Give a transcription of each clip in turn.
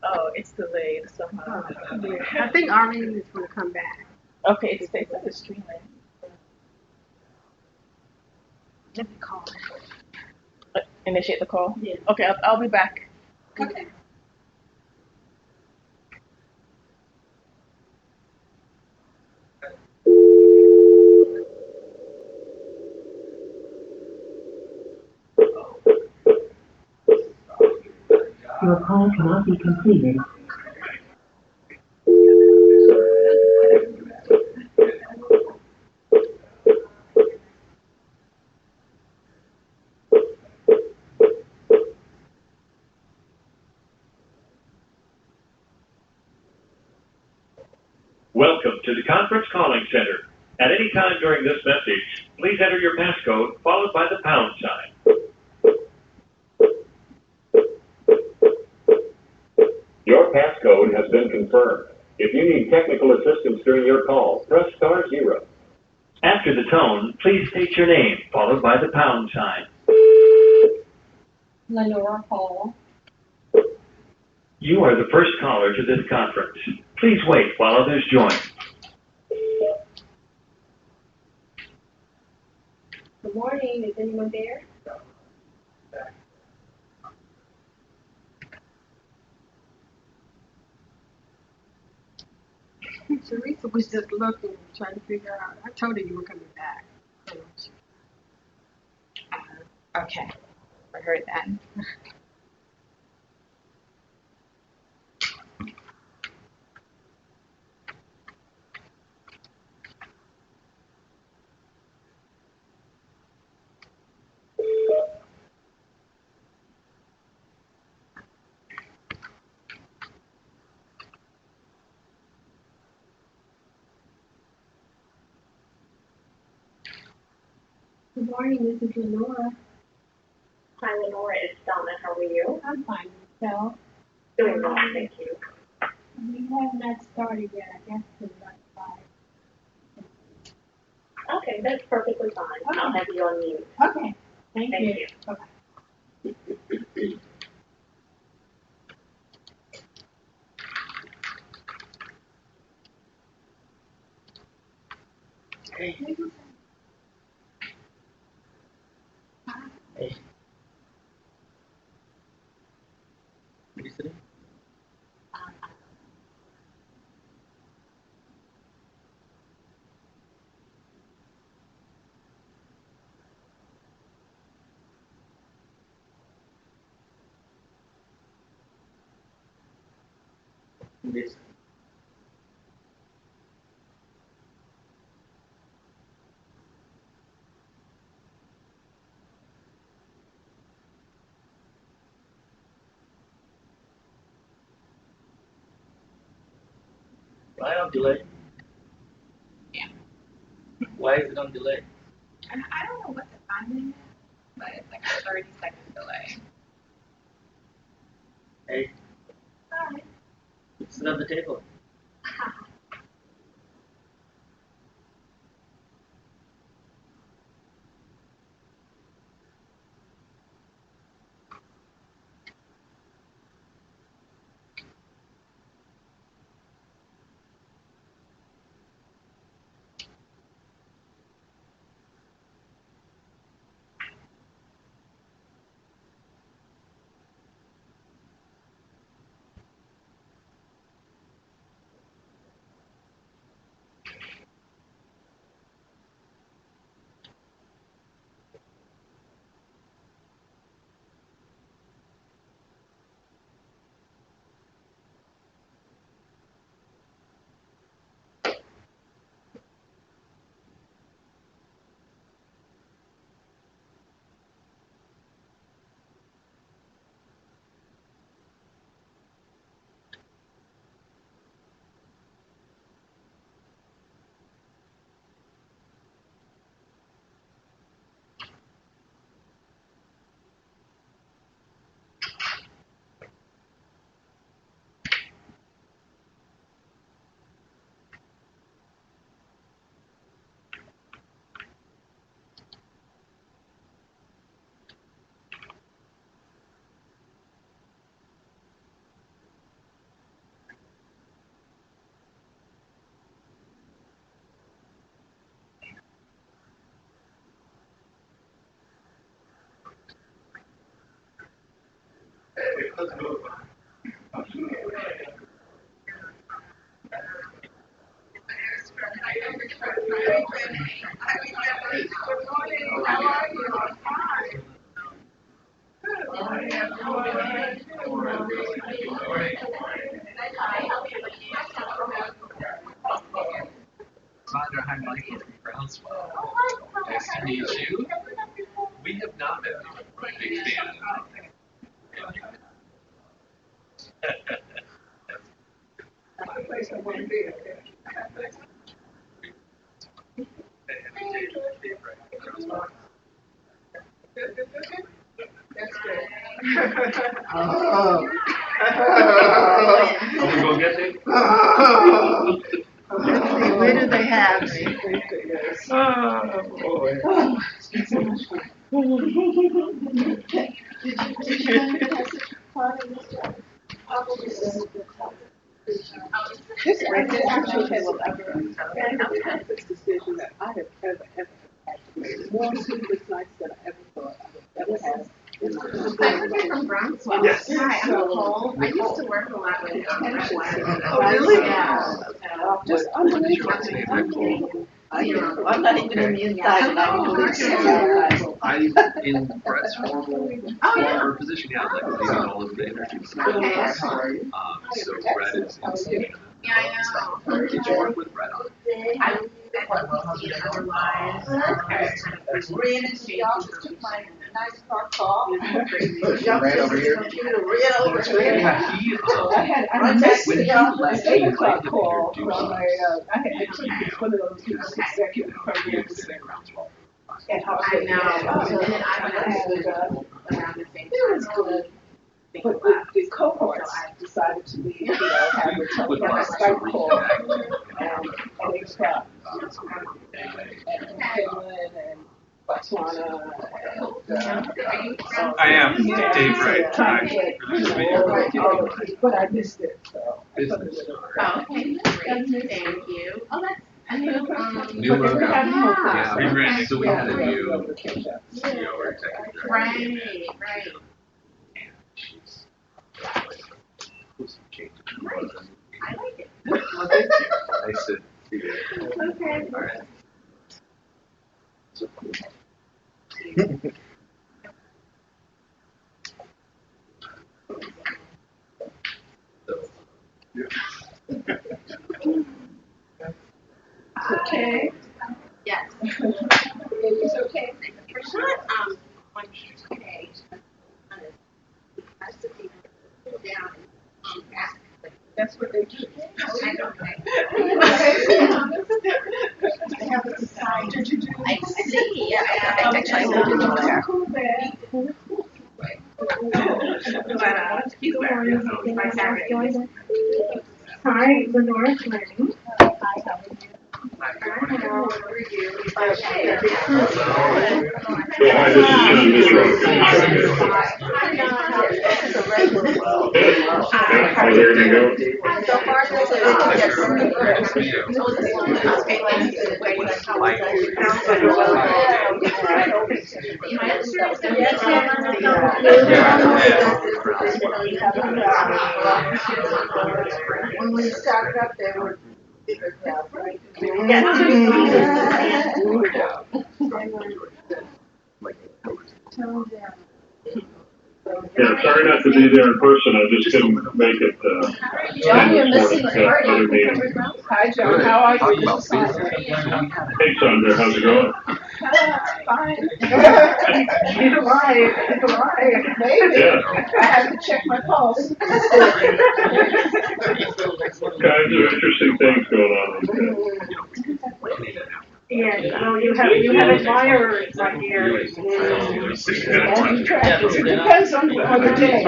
Oh, it's delayed somehow. Yeah. I think Arlene is going to come back. Okay, it stays like it's streaming. Let me call her. Initiate the call? Yeah. Okay, I'll be back. Okay. Your call cannot be completed. Welcome to the conference calling center. At any time during this message, please enter your passcode followed by the pound sign. Your passcode has been confirmed. If you need technical assistance during your call, press *0. After the tone, please state your name followed by the pound sign. Lenora Hall. You are the first caller to this conference. Please wait while others join. Good morning. Is anyone there? Teresa was just looking, trying to figure out. I told her you were coming back. Okay, I heard that. Good morning. This is Lenora. Hi, Lenora. It's Donna. How are you? I'm fine. Myself. Doing well, thank you. We have not started yet. I guess it's about 5. Okay, that's perfectly fine. Okay. I'll have you on mute. Okay. Thank you. Bye-bye. Hey. Hey. Listening? Listen. Why on delay? Yeah. Why is it on delay? And I don't know what the timing is, but it's like a 30-second delay. Hey, Hi. sit on the table. How are you? I'm fine. Sandra, hi, Michael from Groundswell. Nice to meet you. We have not met. I'm a big fan. That's good. Are we going to get there? Let's see, where do they have me? Oh, boy. It's so much fun. Did you This actually came up after a complex decision that I have ever had to make. More sleepless nights than I ever thought I would ever have. From Brownsville. Yes. Hi, I'm Nicole. I used to work a lot with Oh, really? Yeah. Just What is your last name, Nicole? I'm not even in the inside, and I don't believe so. I'm in Brett's former position. Yeah, I'd like to be all of the introduce. Okay. So Brett is in Savannah. Yeah, I know. Did you work with Brett on? I other lives. Ran into the office, took my nice car call. Ran over here. Ran over here. Yeah, he, I missed when the he left, he 8 invited o'clock me to call introduce from us. I had actually one of those executive programs. At I know. And then I went And, around the same time. it was good. But the cohorts decided to leave, have a With telephone lots of Skype reaching call, back. and they stopped. And Finland and Botswana and. I am. Yeah. Dave Wright. Trying Hi. to get, Nice to meet you. but I missed it, so. Business. Oh, okay, great. Thank you. Oh, that's a new, New logo. Yeah. Yeah, rebranding. So we had a new Yeah. CEO or executive director. Right, right. And she's changed. I like it. Well, thank you. Nice to see you. Okay. All right. So cool. Okay. Yes. It's okay. For sure, on Tuesday, has to be down, back. That's what they do. I don't know. They have a society. Did you do I see, yeah, I actually, I didn't know that. Cool, man. But, he's wearing my Saturday. Hi, Lenore Fleming. So hi, this is John Disrow. Well, there you go. So far, so when we started up, they were bigger crowds, right? Yeah, sorry not to be there in person, I just couldn't make it, John, you're this missing morning, a other meeting. Hi, John, how are you? Talking This about is Sandra. business. Hey Sandra, how's it going? Fine. You're right, maybe. Yeah, I have to check my pulse. kinds of interesting things going on. Yeah, well, you have admirers, my dear. And you practice, it depends on the day.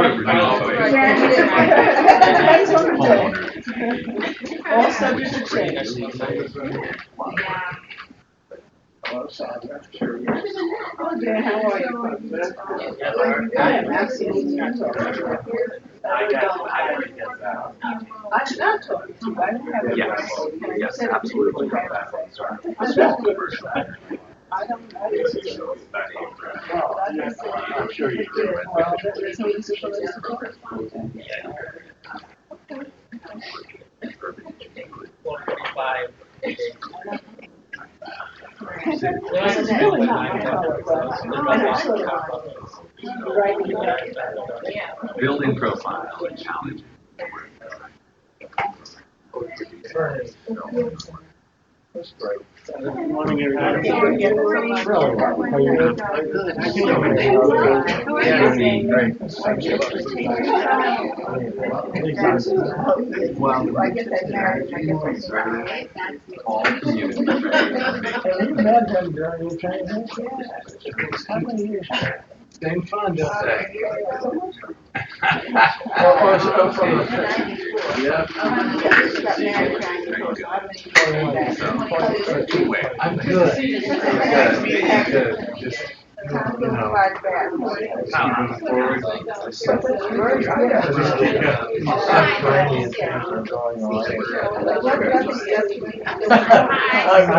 Depends on the day. All subject to change. Hello, Sandra. Oh, Dan, how are you? I am absolutely not talking to you. I did not talk to you. I don't have a Yes, right. yes, absolutely. I don't, I'm sure you do. Well, that's so easy for us to go. 4:45. It's really not my color, but I know sort of right. Building profile and challenge. Good morning, everybody. All community. You met him during your training? How many years? Same fun, don't they? Yeah. I'm good. Good. Just, you know, moving forward. I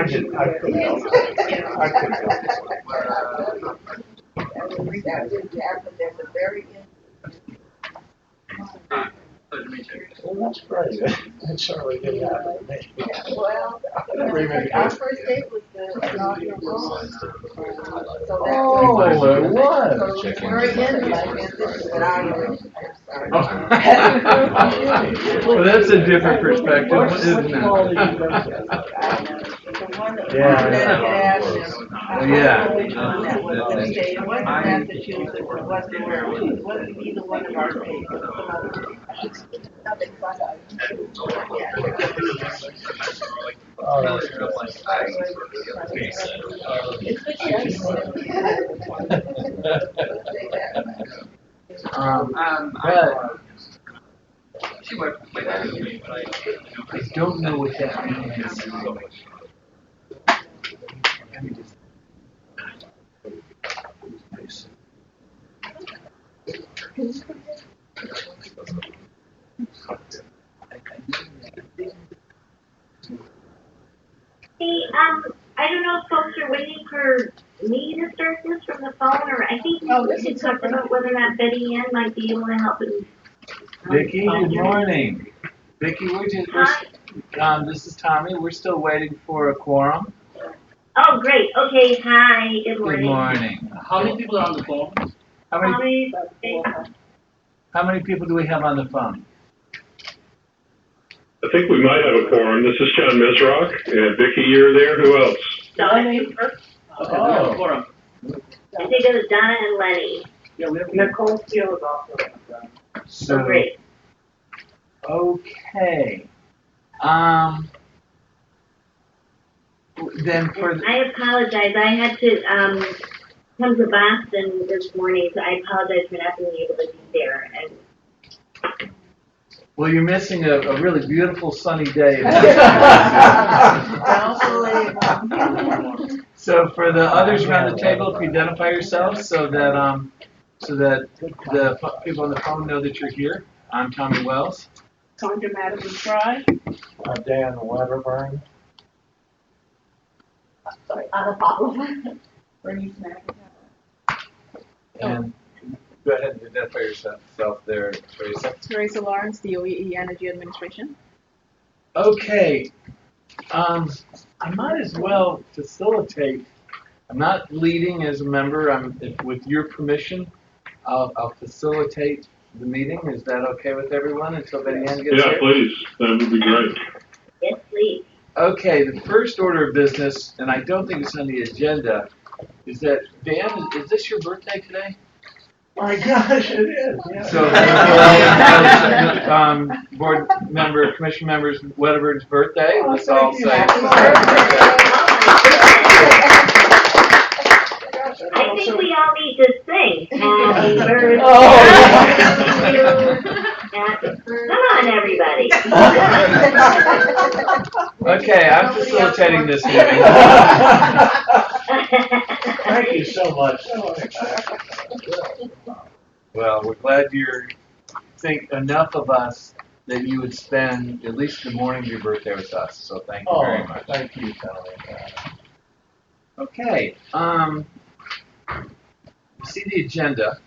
couldn't help it. I couldn't help it. Well, that's great. That certainly didn't happen to me. Well, our first date was the inaugural goal. So that's Oh, it was. very end of my transition, but I am Well, that's a different perspective, isn't it? the one that was Yeah. It wasn't Massachusetts, it wasn't where, it wasn't either one of our states, it was some other state. Nothing fun. But I don't know what that means. Hey, I don't know if folks are waiting for me to start this from the phone, or I think we should talk about whether or not Betty Ann might be able to help in. Vicki, good morning. Vicki, this is Tommy. We're still waiting for a quorum. Oh, great. Okay, hi, good morning. Good morning. How many people are on the phone? How many people do we have on the phone? I think we might have a quorum. This is John Misrock, and Vicki, you're there. Who else? Donna. Okay, we have a quorum. I think it was Donna and Lenny. Yeah, we have Nicole Steele is also. So great. Okay. Then for I apologize. I had to come to Boston this morning, so I apologize for not being able to be there. And well, you're missing a really beautiful sunny day. So for the others around the table, if you identify yourselves so that the people on the phone know that you're here. I'm Tommy Wells. Sandra Madison Fry. Dan Weberburn. Sorry, Anna Pavlova. Bernice McIntyre. And go ahead and identify yourself there, Teresa. Teresa Lawrence, DOE Energy Administration. Okay. I might as well facilitate. I'm not leading as a member. With your permission, I'll facilitate the meeting. Is that okay with everyone until Betty Ann gets here? Yeah, please. That would be great. yes, please. Okay, the first order of business, and I don't think it's on the agenda, is that, Dan, is this your birthday today? My gosh, it is. Yeah. So, board member, commission members, Wedderbird's birthday. Let's all say. I think we all need to sing. Happy birthday to you. Come on, everybody. Okay, I'm facilitating this meeting. Thank you so much. Well, we're glad you think enough of us that you would spend at least the morning of your birthday with us. So thank you very much. Thank you, Tony. Okay. see the agenda.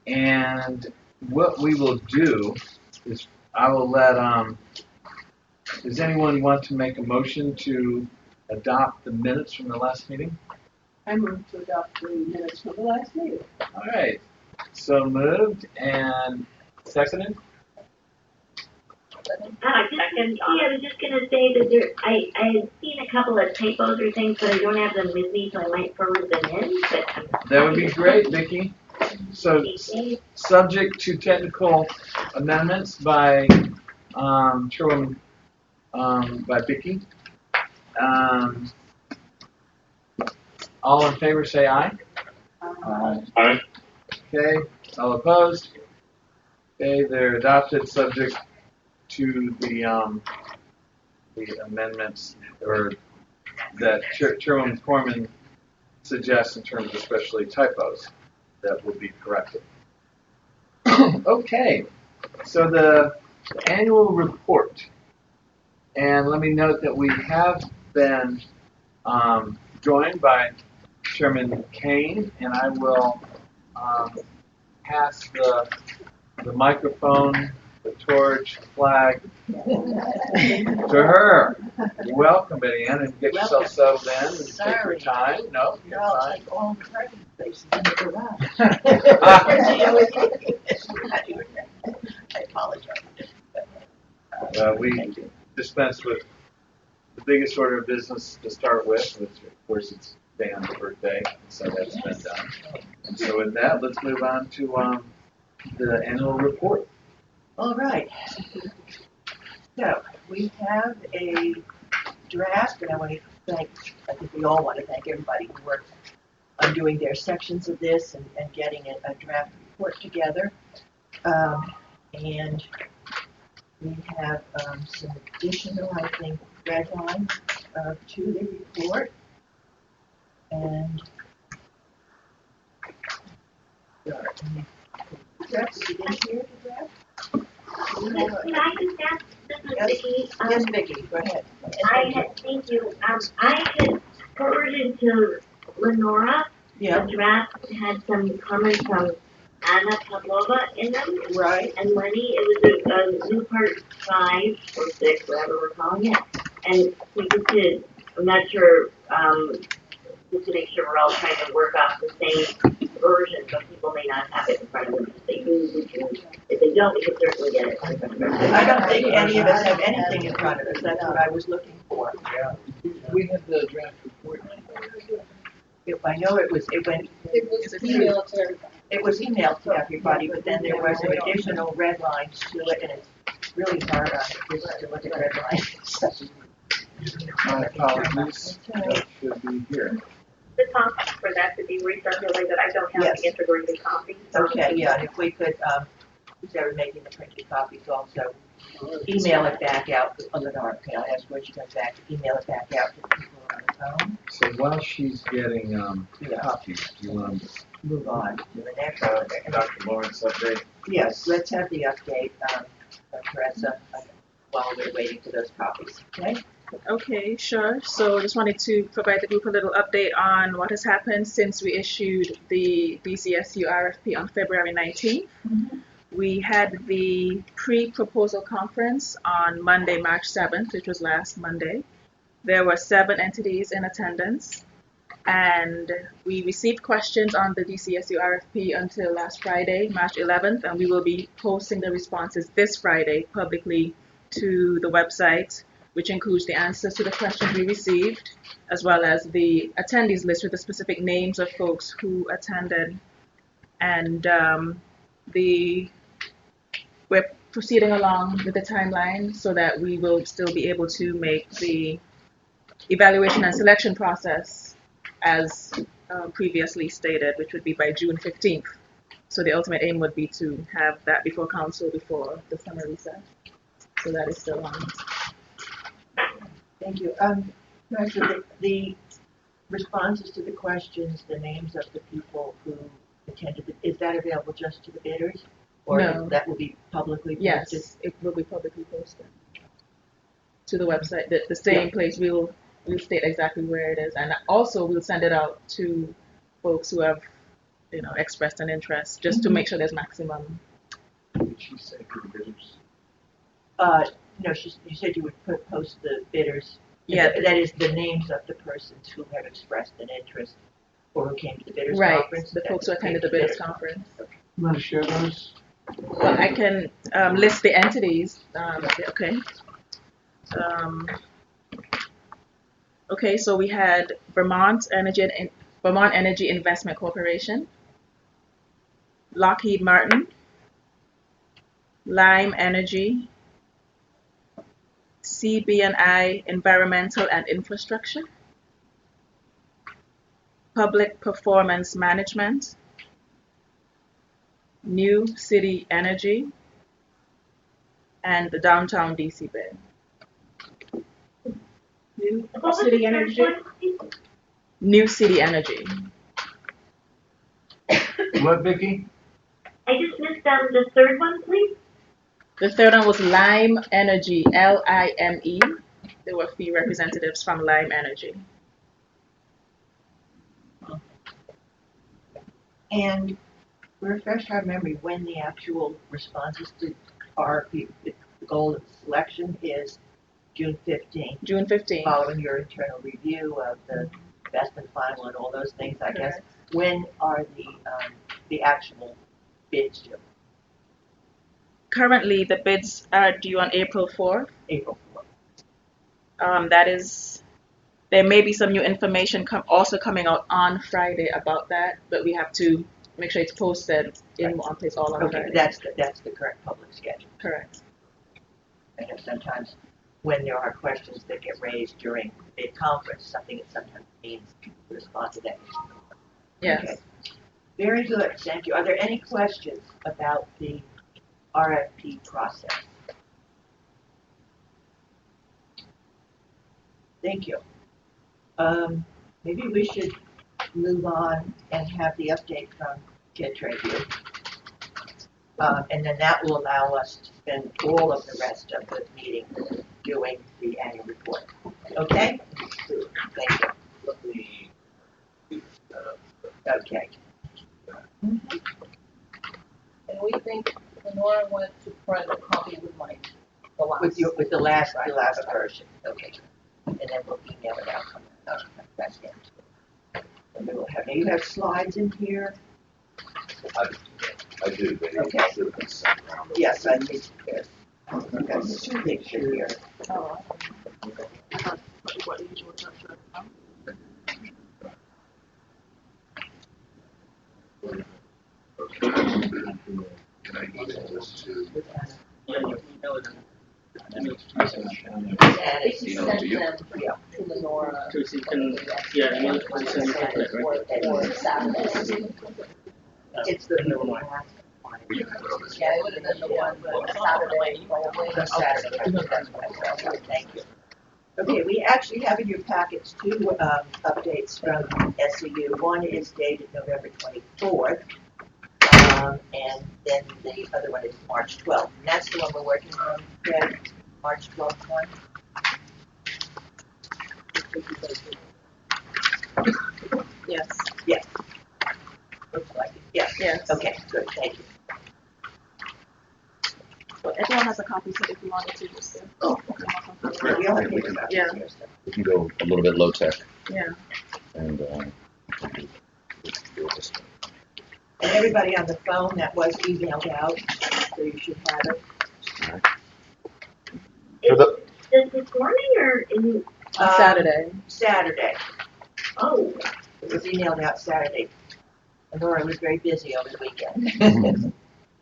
And what we will do is I will let, does anyone want to make a motion to adopt the minutes from the last meeting? I move to adopt the minutes from the last meeting. All right, so moved and seconded? I was just gonna say that I've seen a couple of typos or things, but I don't have them with me, so I might forward them in, but. That would be great, Vicki. So, subject to technical amendments by, Chairwoman, by Vicki. All in favor, say aye. Aye. Okay, all opposed? Okay, they're adopted, subject to the amendments, or that Chairwoman Corman suggests in terms of especially typos that will be corrected. Okay, so the annual report. And let me note that we have been joined by Chairman Kane, and I will pass the microphone, the torch, flag to her. Welcome, Betty Ann, and get yourself settled in and take your time. No, you're I'll fine. take all the parking spaces in the garage. I apologize. We dispense with the biggest order of business to start with, which of course it's Dan's birthday, so that's been done. And so with that, let's move on to the annual report. All right. So we have a draft, and I think we all want to thank everybody who worked on doing their sections of this and getting a draft report together. And we have some additional, I think, red lines to the report. And draft, is it in here, the draft? Can I just ask, this is Yes. Vicki, Yes, Vicki, go ahead. thank you, I had forwarded to Lenora, Yeah, the draft had some comments from Anna Pavlova in them, right. and Lenny, it was a new part 5 or 6, whatever we're calling it, and we just did, I'm not sure, just to make sure we're all trying to work off the same version, but people may not have it in front of them. If they do, we can, if they don't, we can certainly get it. I don't think any of us have anything in front of us, that's what I was looking for. Yeah. We have the draft report. I know it was emailed to everybody. It was emailed to everybody, but then there was some additional red lines to it, and it's really hard on this to look at red lines. My apologies, that should be here. The copies for that to be recirculated, I don't have Yes. the integrated copies. So Okay, yeah, and if we could, whoever making the printed copies also, email it back out to Lenore, can I ask when she comes back, to email it back out to the people on the phone? So while she's getting Yeah. copies, do you want to Move on to the next Dr. Lawrence update? Yes, let's have the update, Teresa, while we're waiting for those copies, okay? Okay, sure. So just wanted to provide the group a little update on what has happened since we issued the DCSU RFP on February 19th. We had the pre-proposal conference on Monday, March 7th, which was last Monday. There were 7 entities in attendance, and we received questions on the DCSU RFP until last Friday, March 11th, and we will be posting the responses this Friday publicly to the website, which includes the answers to the questions we received, as well as the attendees list with the specific names of folks who attended. And we're proceeding along with the timeline so that we will still be able to make the evaluation and selection process as previously stated, which would be by June 15th. So the ultimate aim would be to have that before council before the summer recess. So that is still on. Thank you. The responses to the questions, the names of the people who attended, is that available just to the bidders? Or No. that will be publicly posted? Yes, it will be publicly posted to the website, the same place we will we'll state exactly where it is, and also we'll send it out to folks who have, expressed an interest, just to make sure there's maximum. She said for the bidders. No, you said you would post the bidders. Yeah. That is the names of the persons who have expressed an interest or who came to the bidders Right, conference. the folks who attended the bidders conference. You want to share those? Well, I can list the entities. Okay. Okay, so we had Vermont Energy Investment Corporation, Lockheed Martin, Lime Energy, CB&I Environmental and Infrastructure, Public Performance Management, New City Energy, and the Downtown DC bid. New City Energy. New City Energy. What, Vicky? I just missed the third one, please. The third one was Lime Energy, Lime. There were a few representatives from Lime Energy. And refresh our memory when the actual responses to RFP, the goal of selection is June 15th. June 15th. Following your internal review of the best and final and all those things, I guess. When are the actual bids due? Currently, the bids are due on April 4th. April 4th. That is, there may be some new information also coming out on Friday about that, but we have to make sure it's posted in one place all on Okay, Friday. that's the current public schedule. Correct. I know sometimes when there are questions that get raised during the conference, something that sometimes means to respond to that. Yes. Okay. Very good, thank you. Are there any questions about the RFP process? Thank you. Maybe we should move on and have the update from Kid Trade View. And then that will allow us to spend all of the rest of the meeting doing the annual report. Okay? Thank you. Okay. And we think Lenora went to print a copy with Mike. With the last version. Okay. And then we'll email it out. That's it. And then we'll have, you have slides in here? I do, but Okay. it should have been sent around. Yes, I think yes. That's a picture here. Oh. Can I email this to? Yeah, you email it. If you Email send to you? them to Lenora. So you can, yeah, email it to send it, right? Or Saturday. It's the Never mind. Yeah, it would have been the one Saturday. Saturday. Thank you. Okay, we actually have in your packets two updates from SEU. One is dated November 24th, and then the other one is March 12th. And that's the one we're working on, Fred, March 12th one. Yes. Yes. Looks like it. Yes. Yes. Okay, good, thank you. Well, everyone has a copy, so if you wanted to just. Oh, That's great. We all have paper copies Yeah. here, so. We can go a little bit low tech Yeah. and, And everybody on the phone, that was emailed out, so you should have it. For the, Is this morning or in? Saturday. Saturday. Oh, It was emailed out Saturday. Laura was very busy over the weekend.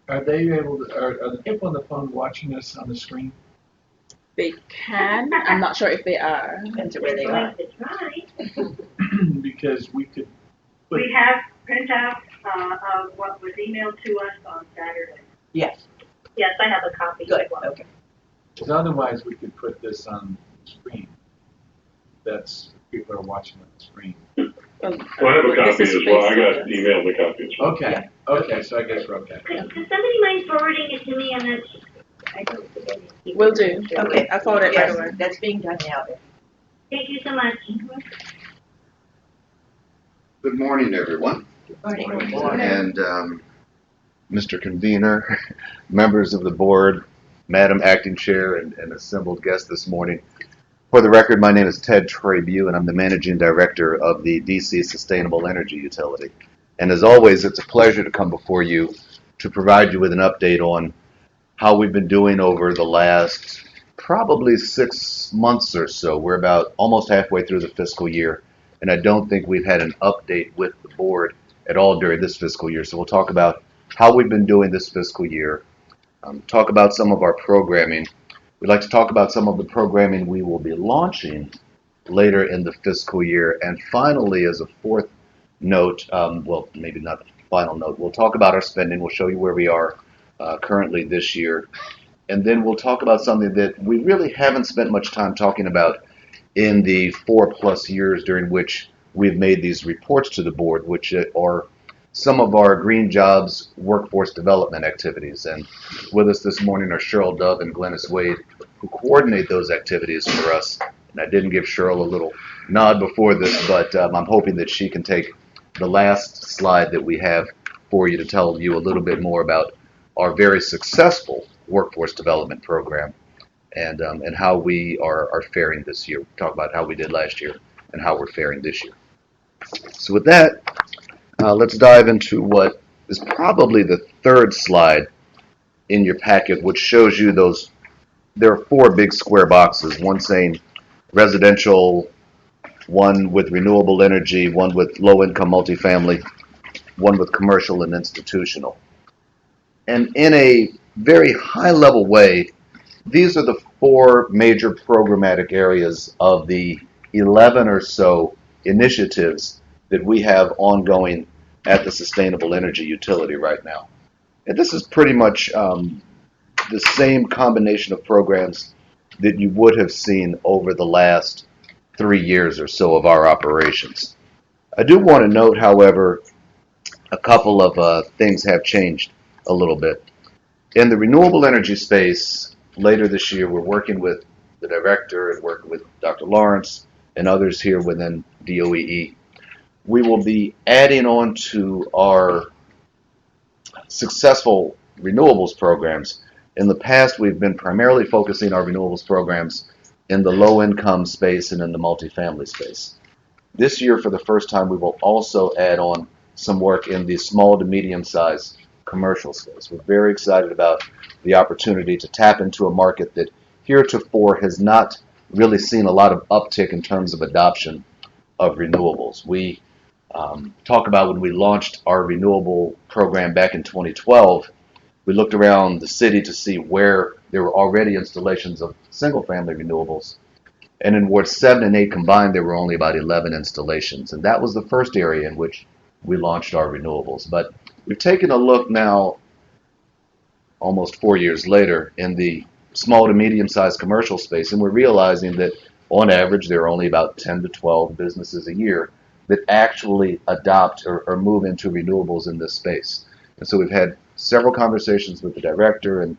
Are they able to, are the people on the phone watching us on the screen? They can. I'm not sure if they are. Depends on where they going are. to try. Because we could put, We have printouts of what was emailed to us on Saturday. Yes, Yes, I have a copy as good, well. okay. because otherwise we could put this on the screen. That's, people are watching on the screen. Well, I have a This copy is as well. I Facebook. got emailed the copy as well. Okay, okay, so I guess we're okay. Does somebody mind forwarding it to me? I don't think I need. Will do. Okay. I'll forward it right Yes, away. that's being done now. Thank you so much. Good morning, everyone. And Mr. Convener, members of the board, Madam Acting Chair, and assembled guests this morning. For the record, my name is Ted Trabue, and I'm the Managing Director of the DC Sustainable Energy Utility. And as always, it's a pleasure to come before you to provide you with an update on how we've been doing over the last probably 6 months or so. We're about almost halfway through the fiscal year, and I don't think we've had an update with the board at all during this fiscal year. So we'll talk about how we've been doing this fiscal year, talk about some of our programming. We'd like to talk about some of the programming we will be launching later in the fiscal year. And finally, as a fourth note, well, maybe not the final note, we'll talk about our spending. We'll show you where we are currently this year. And then we'll talk about something that we really haven't spent much time talking about in the 4+ years during which we've made these reports to the board, which are some of our Green Jobs workforce development activities. And with us this morning are Cheryl Dove and Glennis Wade, who coordinate those activities for us. And I didn't give Cheryl a little nod before this, but I'm hoping that she can take the last slide that we have for you to tell you a little bit more about our very successful workforce development program and how we are faring this year. We'll talk about how we did last year and how we're faring this year. So with that, let's dive into what is probably the third slide in your packet, which shows you those. There are 4 big square boxes, one saying residential, one with renewable energy, one with low-income multifamily, one with commercial and institutional. And in a very high-level way, these are the 4 major programmatic areas of the 11 or so initiatives that we have ongoing at the Sustainable Energy Utility right now. And this is pretty much the same combination of programs that you would have seen over the last 3 years or so of our operations. I do want to note, however, a couple of things have changed a little bit. In the renewable energy space, later this year, we're working with the director and working with Dr. Lawrence and others here within DOEE. We will be adding on to our successful renewables programs. In the past, we've been primarily focusing our renewables programs in the low-income space and in the multifamily space. This year, for the first time, we will also add on some work in the small to medium-sized commercial space. We're very excited about the opportunity to tap into a market that heretofore has not really seen a lot of uptick in terms of adoption of renewables. We talk about when we launched our renewable program back in 2012, we looked around the city to see where there were already installations of single-family renewables. And in Wards 7 and 8 combined, there were only about 11 installations. And that was the first area in which we launched our renewables. But we've taken a look now, almost 4 years later, in the small to medium-sized commercial space, and we're realizing that on average there are only about 10 to 12 businesses a year that actually adopt or move into renewables in this space. And so we've had several conversations with the director and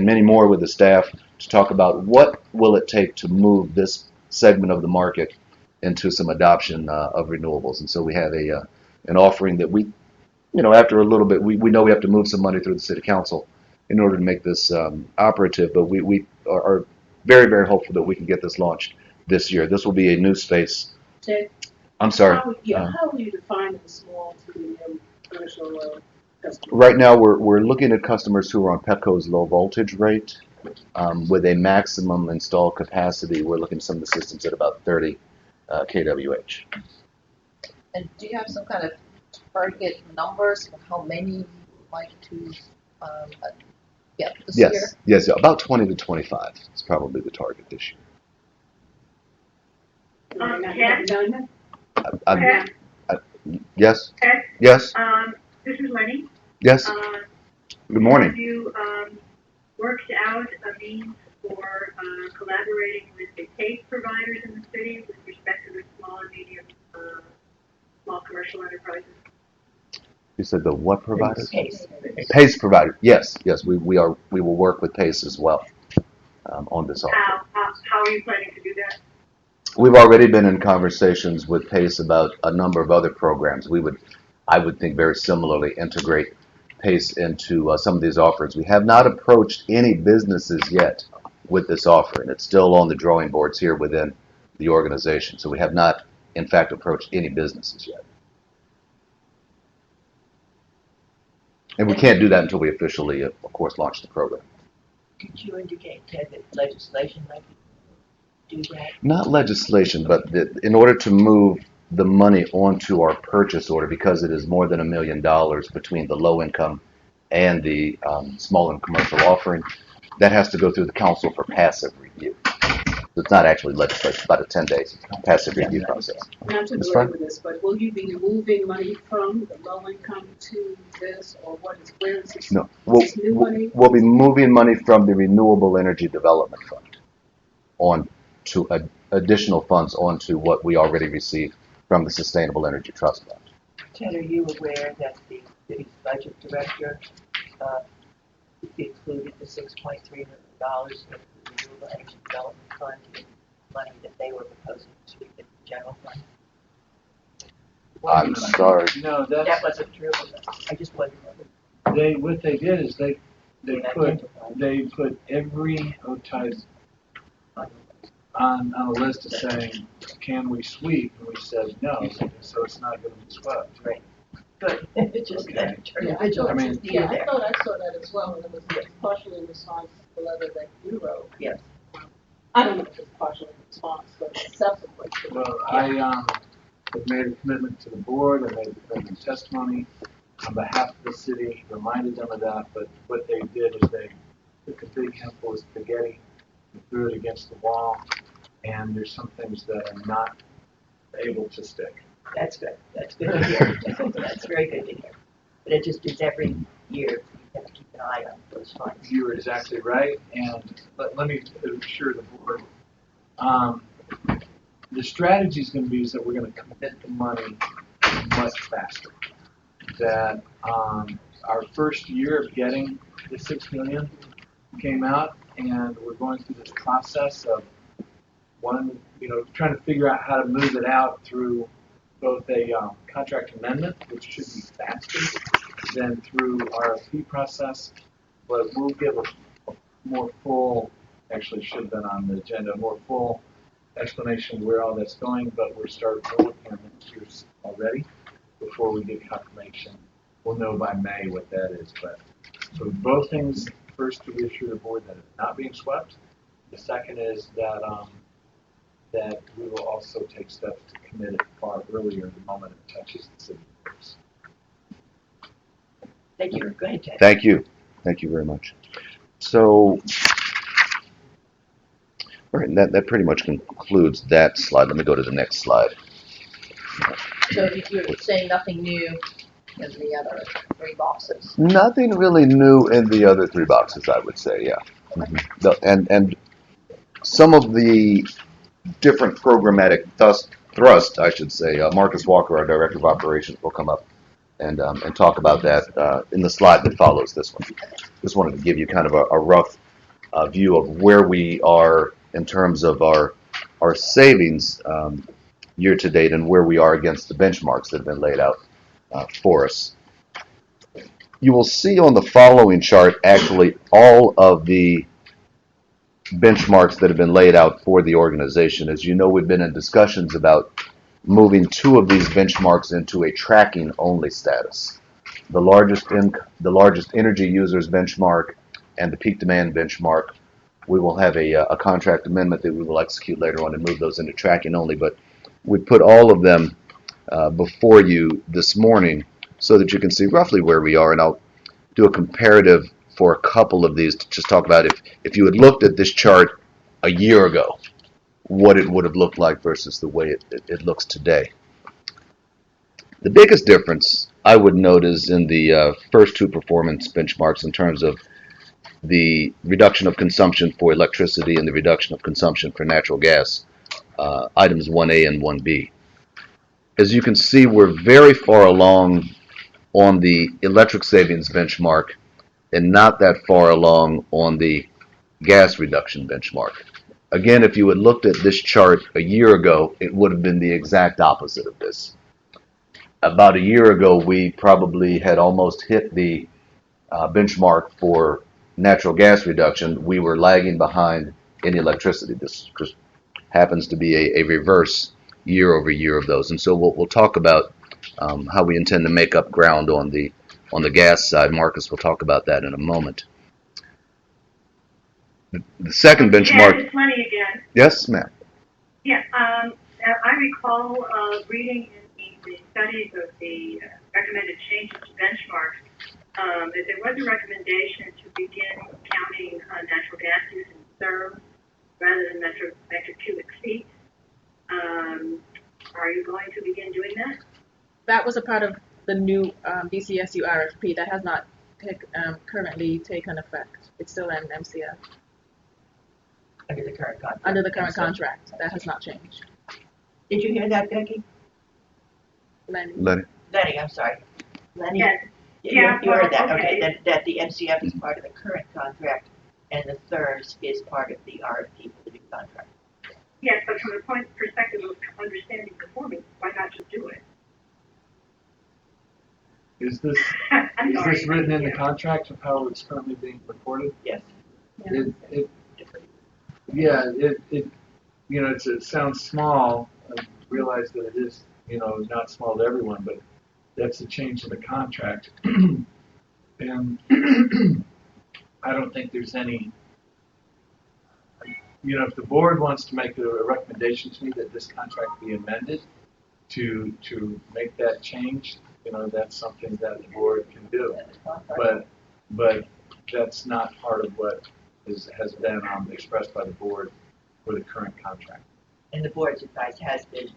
many more with the staff to talk about what will it take to move this segment of the market into some adoption of renewables. And so we have an offering that we, after a little bit, we know we have to move some money through the city council in order to make this operative, but we are very, very hopeful that we can get this launched this year. This will be a new space. Ted, I'm sorry. how will you define the small to medium commercial customers? Right now, we're looking at customers who are on Pepco's low voltage rate with a maximum installed capacity. We're looking at some of the systems at about 30 kWh. And do you have some kind of target numbers for how many you would like to get this year? Yes, about 20 to 25 is probably the target this year. Yes. Ted? Yes. This is Lenny. Yes. Good morning. Have you worked out a means for collaborating with the PACE providers in the city with respect to the small and medium, small commercial enterprises? You said the what providers? PACE. PACE provider. Yes. We will work with PACE as well on this offer. How are you planning to do that? We've already been in conversations with PACE about a number of other programs. I would think very similarly, integrate PACE into some of these offerings. We have not approached any businesses yet with this offering. It's still on the drawing boards here within the organization. So we have not, in fact, approached any businesses yet. And we can't do that until we officially, of course, launch the program. Did you indicate, Ted, that legislation might do that? Not legislation, but in order to move the money onto our purchase order, because it is more than $1 million between the low income and the small and commercial offering, that has to go through the council for passive review. So it's not actually legislation, it's about a 10-day passive review process. Not to Ms. belabor Frank? this, but will you be moving money from the low income to this, or where is this? No, This new money? we'll be moving money from the Renewable Energy Development Fund on to additional funds onto what we already received from the Sustainable Energy Trust Fund. Ted, are you aware that the city's budget director included the $6.3 million in the Renewable Energy Development Fund, money that they were proposing to sweep in the general fund? I'm sorry. No, That wasn't true. I just wondered. what they did is they put every OTIs on a list of saying, can we sweep? And we said no, so it's not going to be swept. Right. Good. It just Okay. turned I out. mean, Yeah, I thought I saw that as well, and it was partially in response to the letter that you wrote. Yes. I don't know if it's partial response, but Subsequent. well, I have made a commitment to the board, I made a commitment to testimony on behalf of the city, reminded them of that, but what they did is they took a big handful of spaghetti and threw it against the wall, and there's some things that are not able to stick. That's good. That's good to hear. That's very good to hear. But it just is every year, you have to keep an eye on those funds. You were exactly right, and let me assure the board, the strategy is going to be is that we're going to commit the money much faster. That our first year of getting the $6 million came out, and we're going through this process of trying to figure out how to move it out through both a contract amendment, which should be faster than through RFP process, but we'll give a more full, actually should have been on the agenda, more full explanation of where all that's going, but we're starting working on next year's already before we get confirmation. We'll know by May what that is, but so both things, first to reassure the board that it's not being swept. The second is that that we will also take steps to commit it far earlier the moment it touches the city. Thank you. Go ahead, Ted. Thank you. Thank you very much. So, all right, that pretty much concludes that slide. Let me go to the next slide. So you're saying nothing new in the other 3 boxes? Nothing really new in the other 3 boxes, I would say, yeah. And some of the different programmatic thrust, I should say, Marcus Walker, our Director of Operations, will come up and talk about that in the slide that follows this one. Just wanted to give you kind of a rough view of where we are in terms of our savings year to date and where we are against the benchmarks that have been laid out for us. You will see on the following chart actually all of the benchmarks that have been laid out for the organization. As you know, we've been in discussions about moving 2 of these benchmarks into a tracking only status. The largest energy users benchmark and the peak demand benchmark. We will have a contract amendment that we will execute later on and move those into tracking only, but we put all of them before you this morning so that you can see roughly where we are, and I'll do a comparative for a couple of these to just talk about if you had looked at this chart a year ago, what it would have looked like versus the way it looks today. The biggest difference I would note is in the first 2 performance benchmarks in terms of the reduction of consumption for electricity and the reduction of consumption for natural gas, items 1A and 1B. As you can see, we're very far along on the electric savings benchmark and not that far along on the gas reduction benchmark. Again, if you had looked at this chart a year ago, it would have been the exact opposite of this. About a year ago, we probably had almost hit the benchmark for natural gas reduction. We were lagging behind in electricity. This just happens to be a reverse year over year of those. And so we'll talk about how we intend to make up ground on the gas side. Marcus will talk about that in a moment. The second benchmark. Yeah, it's money again. Yes, ma'am. Yeah, I recall reading in the studies of the recommended changes to benchmarks that there was a recommendation to begin counting natural gas use in serve rather than metric cubic feet. Are you going to begin doing that? That was a part of the new BCSU RFP that has not currently taken effect. It's still an MCF. Under the current contract. Under the current contract, that has not changed. Did you hear that, Becky? Lenny. Lenny, I'm sorry. Lenny? Yes. You heard that, okay. okay, that the MCF is part of the current contract and the THRS is part of the RFP for the new contract. Yes, but from the perspective of understanding performance, why not just do it? Is this written in the contract of how it's currently being reported? Yes. It sounds small. I realize that it is, not small to everyone, but that's a change in the contract. And I don't think there's any, if the board wants to make a recommendation to me that this contract be amended to make that change, that's something that the board can do. But that's not part of what has been expressed by the board for the current contract. And the board's advice has been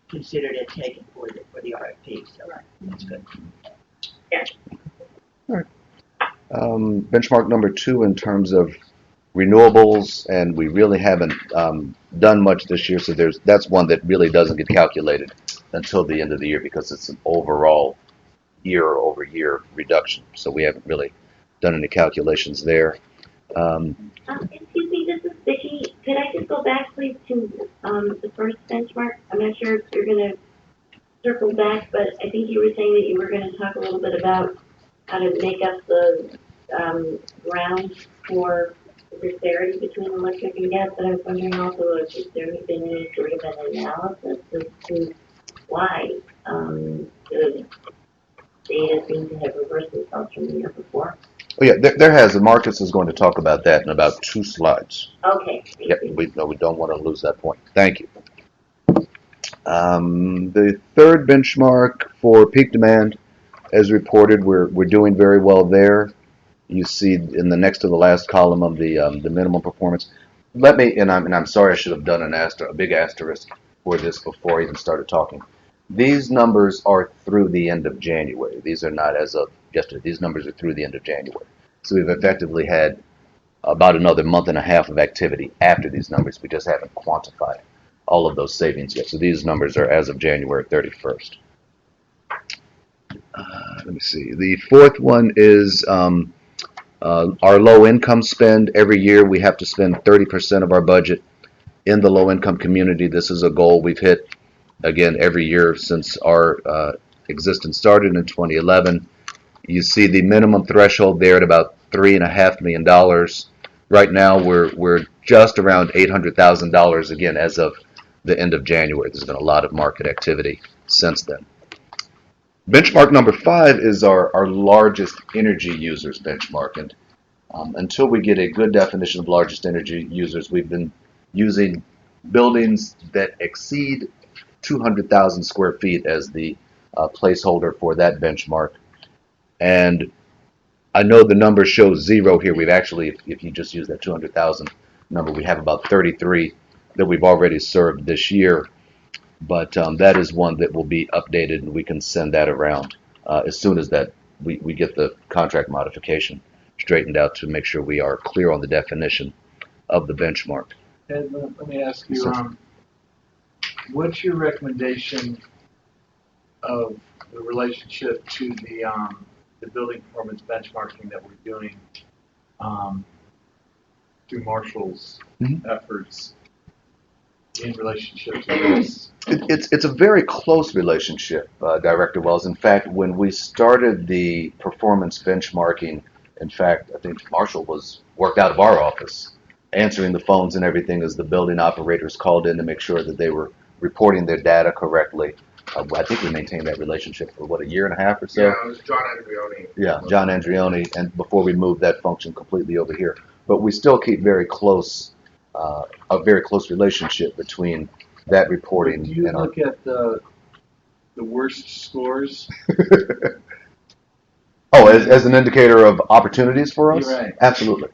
considered and taken for the RFP, so that's good. Yes. All right. Benchmark number 2 in terms of renewables, and we really haven't done much this year, so that's one that really doesn't get calculated until the end of the year because it's an overall year-over-year reduction. So we haven't really done any calculations there. Excuse me, this is Vicki. Could I just go back, please, to the first benchmark? I'm not sure if you're going to circle back, but I think you were saying that you were going to talk a little bit about how to make up the ground for the disparity between electric and gas. But I was wondering also if there had been any sort of an analysis as to why the data seem to have reversed themselves from the year before. Oh yeah, there has. And Marcus is going to talk about that in about 2 slides. Okay. Yep, we don't want to lose that point. Thank you. The third benchmark for peak demand, as reported, we're doing very well there. You see in the next to the last column of the minimum performance. I'm sorry, I should have done a big asterisk for this before I even started talking. These numbers are through the end of January. These are not as of yesterday. These numbers are through the end of January. So we've effectively had about another month and a half of activity after these numbers. We just haven't quantified all of those savings yet. So these numbers are as of January 31st. Let me see. The fourth one is our low income spend. Every year we have to spend 30% of our budget in the low income community. This is a goal we've hit again every year since our existence started in 2011. You see the minimum threshold there at about $3.5 million. Right now we're just around $800,000 again as of the end of January. There's been a lot of market activity since then. Benchmark number 5 is our largest energy users benchmark, and until we get a good definition of largest energy users, we've been using buildings that exceed 200,000 square feet as the placeholder for that benchmark. And I know the number shows 0 here. We've actually, if you just use that 200,000 number, we have about 33 that we've already served this year. But that is one that will be updated, and we can send that around as soon as that we get the contract modification straightened out to make sure we are clear on the definition of the benchmark. Ed, let me ask you, what's your recommendation of the relationship to the building performance benchmarking that we're doing through Marshall's efforts? in relationship to this? It's a very close relationship, Director Wells. In fact, when we started the performance benchmarking, in fact, I think Marshall was worked out of our office, answering the phones and everything as the building operators called in to make sure that they were reporting their data correctly. I think we maintained that relationship for, what, a year and a half or so? Yeah, it was John Andrioni. Yeah, John Andrioni, and before we moved that function completely over here. But we still keep very close, a very close relationship between that reporting Do you and our. look at the worst scores? Oh, as an indicator of opportunities for us? You're right. Absolutely.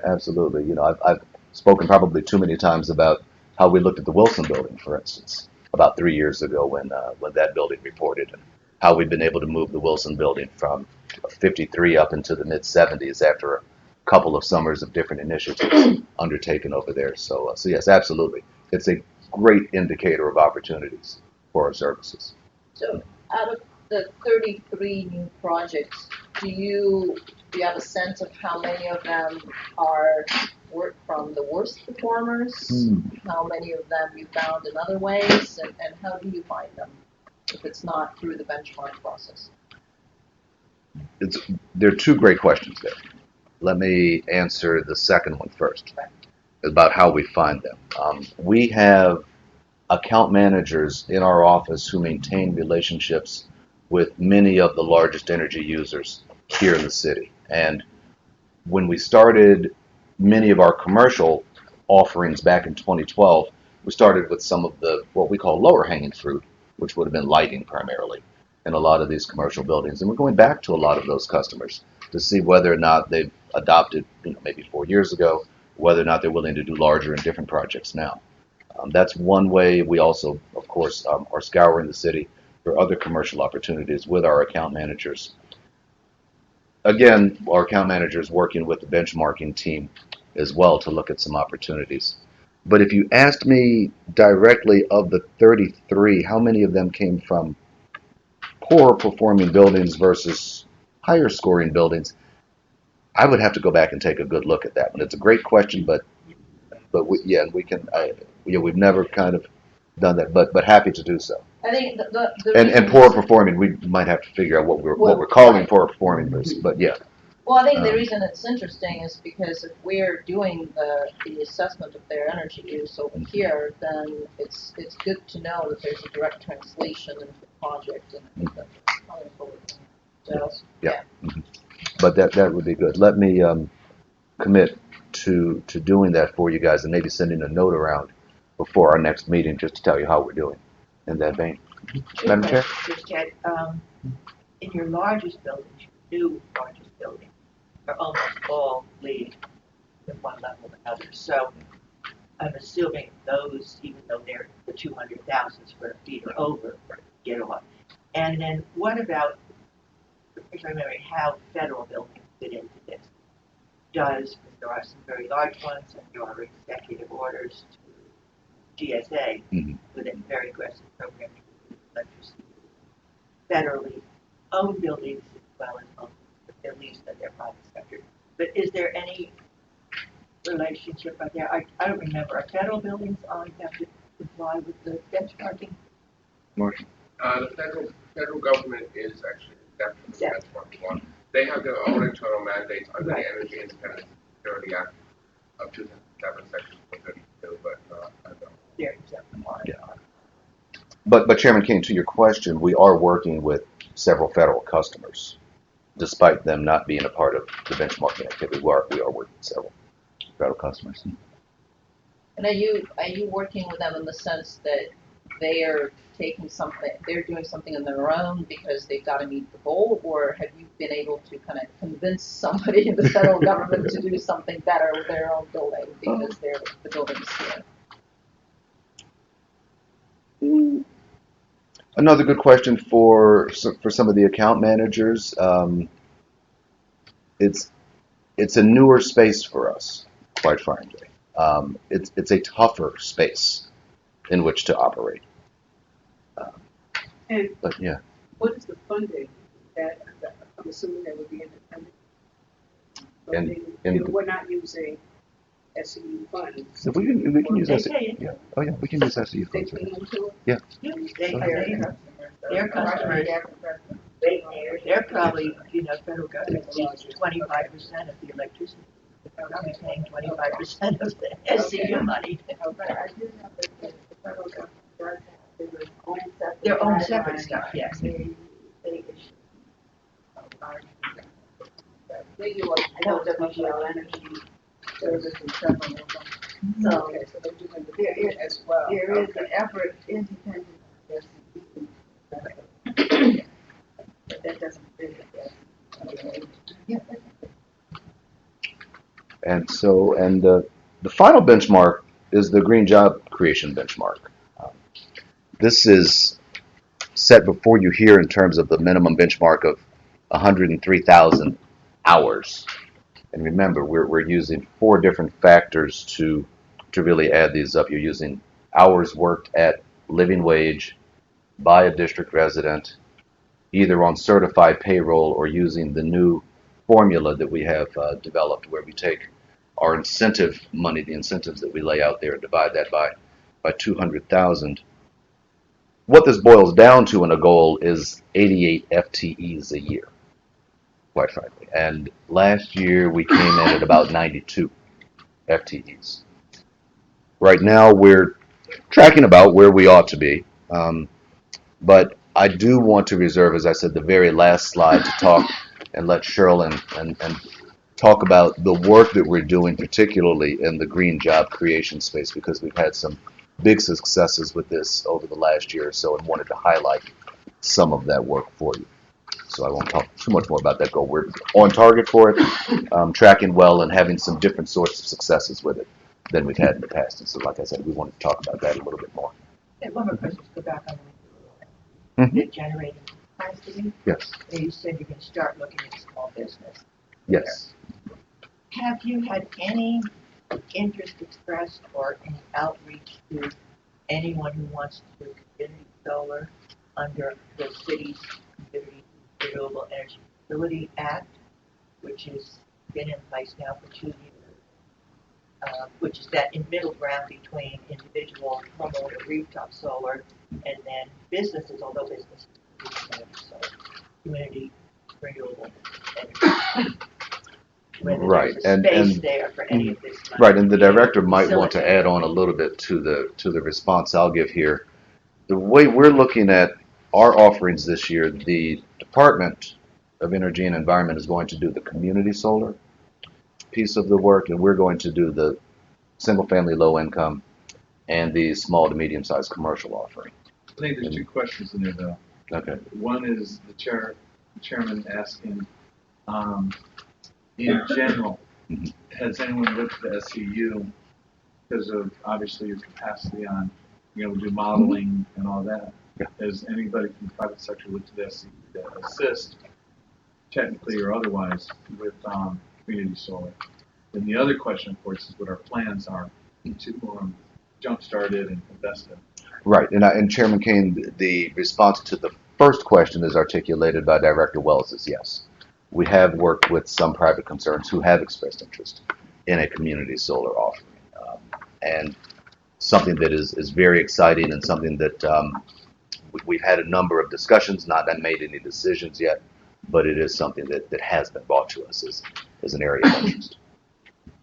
Absolutely. You know, I've spoken probably too many times about how we looked at the Wilson building, for instance, about 3 years ago when that building reported, and how we've been able to move the Wilson building from 53 up into the mid 70s after a couple of summers of different initiatives undertaken over there. So yes, absolutely. It's a great indicator of opportunities for our services. So out of the 33 new projects, do you have a sense of how many of them are work from the worst performers? How many of them you found in other ways, and how do you find them if it's not through the benchmark process? There are two great questions there. Let me answer the second one first, about how we find them. We have account managers in our office who maintain relationships with many of the largest energy users here in the city. And when we started many of our commercial offerings back in 2012, we started with some of the, what we call lower hanging fruit, which would have been lighting primarily in a lot of these commercial buildings. And we're going back to a lot of those customers to see whether or not they've adopted, maybe 4 years ago, whether or not they're willing to do larger and different projects now. That's one way. We also, of course, are scouring the city for other commercial opportunities with our account managers. Again, our account managers working with the benchmarking team as well to look at some opportunities. But if you asked me directly, of the 33, how many of them came from poor performing buildings versus higher scoring buildings, I would have to go back and take a good look at that one. It's a great question, but we've never kind of done that, but happy to do so. I think the And poor performing, we might have to figure out what we're calling poor performing, but yeah. Well, I think the reason it's interesting is because if we're doing the assessment of their energy use over here, then it's good to know that there's a direct translation into the project, and I think that's probably important. Yeah. Mm-hmm. But that would be good. Let me commit to doing that for you guys, and maybe sending a note around before our next meeting just to tell you how we're doing in that vein. Madam Chair? Just Ted, in your largest buildings, your new largest buildings, are almost all leading at one level than others. So I'm assuming those, even though they're the 200,000 square feet or over, get off. And then what about, if I remember, how federal buildings fit into this? Because there are some very large ones, and there are executive orders to GSA with a very aggressive program to electricity. Federally owned buildings as well as at least in their private sector. But is there any relationship right there? I don't remember. Are federal buildings on have to comply with the benchmarking? Marshall? The federal government is actually definitely benchmarking one. They have their own internal mandates under the Energy Independence and Security Act of 2007, Section 132, but I don't. They're exempt. Yeah. But Chairman King, to your question, we are working with several federal customers, despite them not being a part of the benchmarking activity. We are working with several federal customers. And are you working with them in the sense that they are taking something, they're doing something on their own because they've got to meet the goal, or have you been able to kind of convince somebody in the federal government to do something better with their own building because the building is here? Another good question for some of the account managers. It's a newer space for us, quite frankly. It's a tougher space in which to operate. But yeah. What is the funding that I'm assuming that would be independent? So we're not using SEU funds. So we can use They SEU. pay it. Yeah. Oh yeah, we can use SEU They funds. pay into it? Yeah. Their customers, they're probably, federal government sees 25% of the electricity. They're probably paying 25% of the SCU money. Their own separate stuff, yes. They do like, I know WGL Energy Service and several of them. So, Okay, so they're doing it as well. there is an effort independent of SEU. But that doesn't fit it. And so, the final benchmark is the green job creation benchmark. This is set before you here in terms of the minimum benchmark of 103,000 hours. And remember, we're using 4 different factors to really add these up. You're using hours worked at living wage by a district resident, either on certified payroll or using the new formula that we have developed, where we take our incentive money, the incentives that we lay out there, and divide that by 200,000. What this boils down to in a goal is 88 FTEs a year, quite frankly. And last year we came in at about 92 FTEs. Right now we're tracking about where we ought to be, but I do want to reserve, as I said, the very last slide to talk and let Cheryl and talk about the work that we're doing, particularly in the green job creation space, because we've had some big successes with this over the last year or so, and wanted to highlight some of that work for you. So I won't talk too much more about that goal. We're on target for it, tracking well, and having some different sorts of successes with it than we've had in the past. And so, like I said, we want to talk about that a little bit more. And one more question, to go back on the generating capacity. Yes. You said you can start looking at small business. Yes. Have you had any interest expressed or any outreach to anyone who wants to do community solar under the city's Community Renewable Energy Facility Act, which has been in place now for 2 years, which is that in middle ground between individual homeowner rooftop solar and then businesses, although businesses do community solar, community renewable energy. Right, and there for any of this money. Right, and the director might want to add on a little bit to the response I'll give here. The way we're looking at our offerings this year, the Department of Energy and Environment is going to do the community solar piece of the work, and we're going to do the single-family low-income and the small to medium-sized commercial offering. I think there's 2 questions in there, though. Okay. One is the chairman asking, in general, has anyone looked at the SCU because of obviously your capacity on, do modeling and all that? Yeah. Has anybody from the private sector looked at the SCU to assist, technically or otherwise, with community solar? And the other question, of course, is what our plans are to jumpstart it and invest in it. Right, and Chairman Kane, the response to the first question is articulated by Director Wells is yes. We have worked with some private concerns who have expressed interest in a community solar offering, and something that is very exciting, and something that we've had a number of discussions, not made any decisions yet, but it is something that has been brought to us as an area of interest.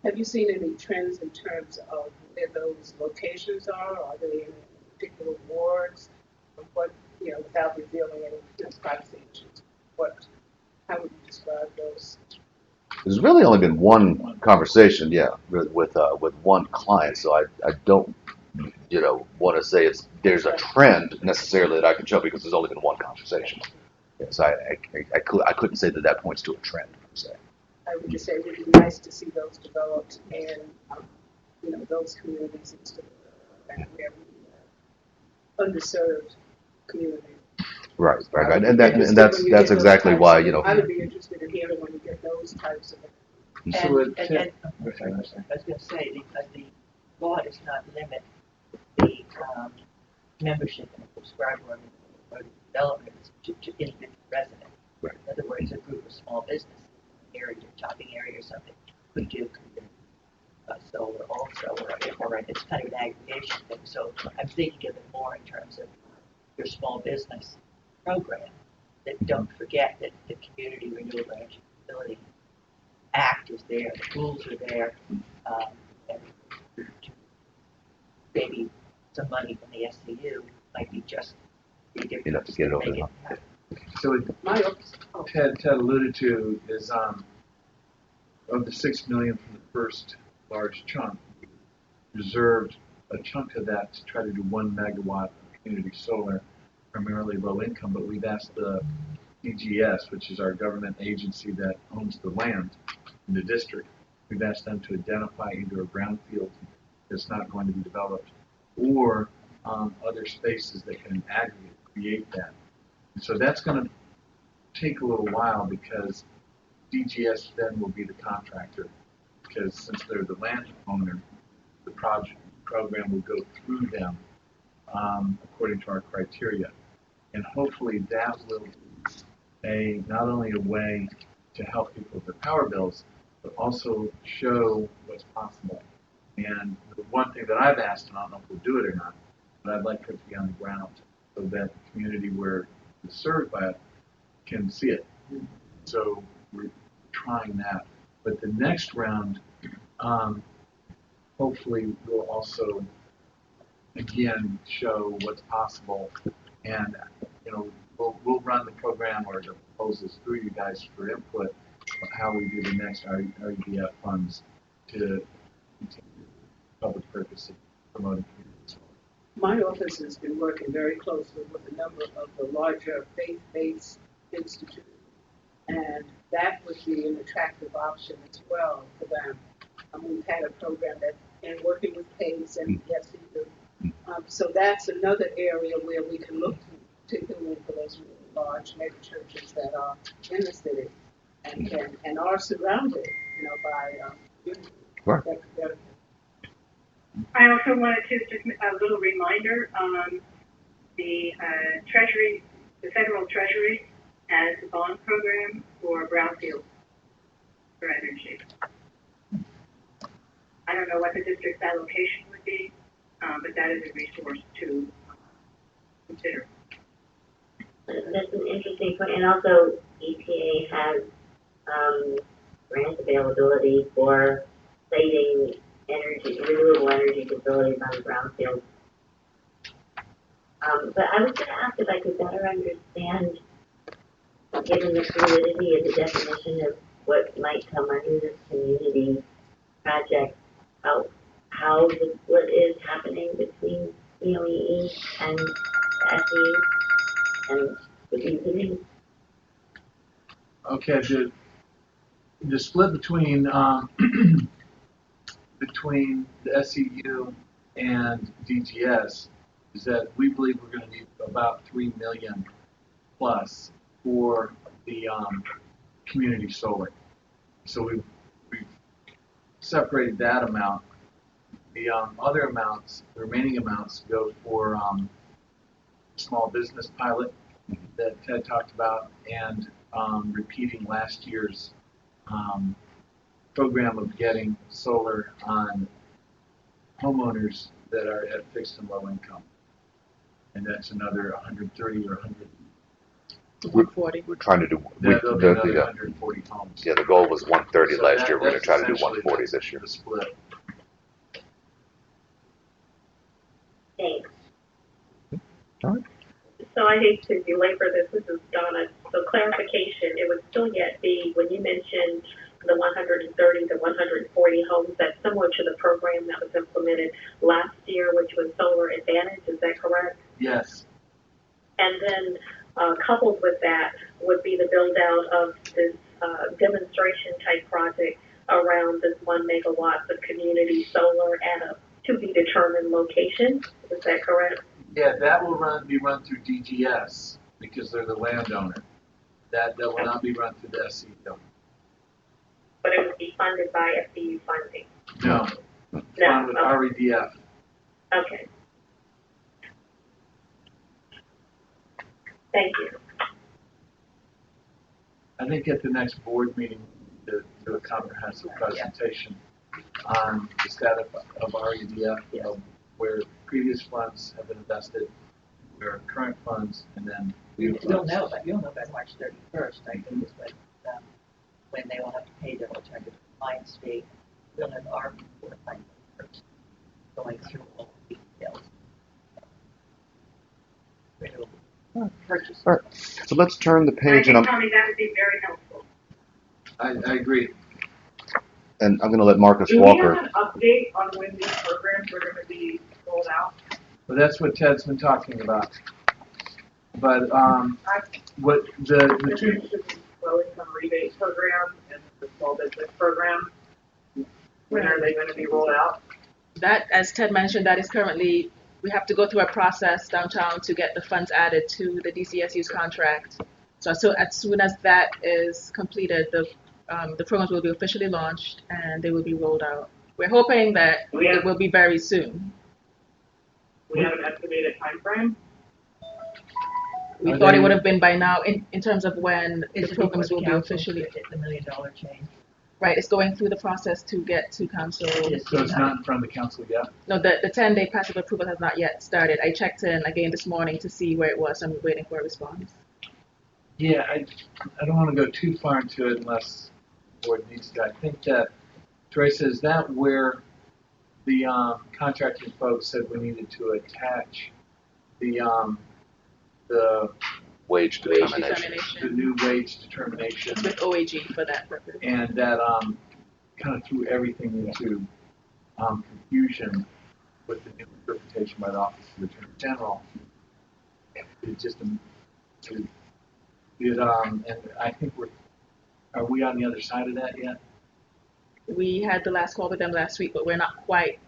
Have you seen any trends in terms of where those locations are they in particular wards? What, without revealing any privacy issues, how would you describe those? There's really only been one conversation, with one client, so I don't, want to say there's a trend necessarily that I can show because there's only been one conversation. Yes, I couldn't say that points to a trend per se. I would just say it would be nice to see those developed in, those communities instead of underserved communities. Right, and that's exactly why, I would be interested in hearing when you get those types of. And I was going to say, because the law does not limit the membership in a subscriber or development to individual residents. Right. In other words, a group of small businesses area, shopping area or something, could do community solar also, or it's kind of an aggregation thing. So I'm thinking of it more in terms of your small business program. That don't forget that the Community Renewable Energy Facility Act is there, the rules are there, and maybe some money from the SCU might be just Enough to get it over the hump. So what Ted alluded to is, of the $6 million from the first large chunk, reserved a chunk of that to try to do 1 megawatt of community solar, primarily low income, but we've asked the DGS, which is our government agency that owns the land in the district, we've asked them to identify either a brownfield that's not going to be developed or other spaces that can aggregate, create that. And so that's going to take a little while because DGS then will be the contractor, because since they're the landowner, the program will go through them according to our criteria. And hopefully that will be not only a way to help people with their power bills, but also show what's possible. And the one thing that I've asked, and I don't know if we'll do it or not, but I'd like for it to be on the ground so that the community where it's served by it can see it. So we're trying that. But the next round, hopefully will also, again, show what's possible. And, we'll run the program or the proposals through you guys for input of how we do the next REDF funds to continue public purpose of promoting communities. My office has been working very closely with a number of the larger faith-based institutions, and that would be an attractive option as well for them. We've had a program that, and working with PACE and the SCU. So that's another area where we can look to, particularly for those really large mega churches that are in the city and are surrounded, by that. I also wanted to just a little reminder, the Treasury, the Federal Treasury has a bond program for brownfield for energy. I don't know what the district's allocation would be, but that is a resource to consider. That's an interesting point, and also EPA has grant availability for siting renewable energy facilities on brownfield. But I was going to ask if I could better understand, given the fluidity of the definition of what might come under this community project, how the split is happening between COEE and SE and the utility. Okay, the split between between the SEU and DGS is that we believe we're going to need about $3 million plus for the community solar. So we've separated that amount. The other amounts, the remaining amounts, go for small business pilot that Ted talked about, and repeating last year's program of getting solar on homeowners that are at fixed and low income. And that's another 130 or 100. 140. We're trying to do, There'll be another 140 homes. yeah, the goal was 130 So last year. We're going to that's try to do essentially 140 this year. The split. Thanks. All right. So I hate to belabor this. This is Donna. So clarification, it would still yet be, when you mentioned the 130 to 140 homes, that's similar to the program that was implemented last year, which was Solar Advantage. Is that correct? Yes. And then coupled with that would be the build out of this demonstration type project around this 1 megawatt of community solar at a to be determined location. Is that correct? Yeah, that will be run through DGS because they're the landowner. That will not be run through the SEU. But it would be funded by FDU funding. No. Fund with REDF. Okay. Thank you. I think at the next board meeting, to do a comprehensive presentation on the status of REDF, where previous funds have been invested, where current funds, and then new You'll funds. know by March 31st, I think is when they will have to pay their alternative compliance fee. We'll have our report by the 1st, going through all the details. Renewable purchase. All right, so let's turn the I page, think, and Tommy, that would be very helpful. I agree. I'm going to let Marcus Do we Walker. have an update on when these programs are going to be rolled out? Well, that's what Ted's been talking about. But what the two Low-income rebate program and the small business program, when are they going to be rolled out? That, as Ted mentioned, that is currently, we have to go through a process downtown to get the funds added to the DCSU's contract. So as soon as that is completed, the programs will be officially launched and they will be rolled out. We're hoping that it will be very soon. We have an estimated time frame? We thought it would have been by now in terms of when the It's programs before will be council officially. to hit the $1 million change. Right, it's going through the process to get to council. So it's not in front of the council yet? No, the 10-day passive approval has not yet started. I checked in again this morning to see where it was. I'm waiting for a response. Yeah, I don't want to go too far into it unless the board needs to. I think that, Teresa, is that where the contracting folks said we needed to attach the Wage determination. The new wage determination. It's with OAG for that purpose. And that kind of threw everything into confusion with the new interpretation by the Office of the Attorney General. It just, and I think are we on the other side of that yet? We had the last call with them last week, but we're not quite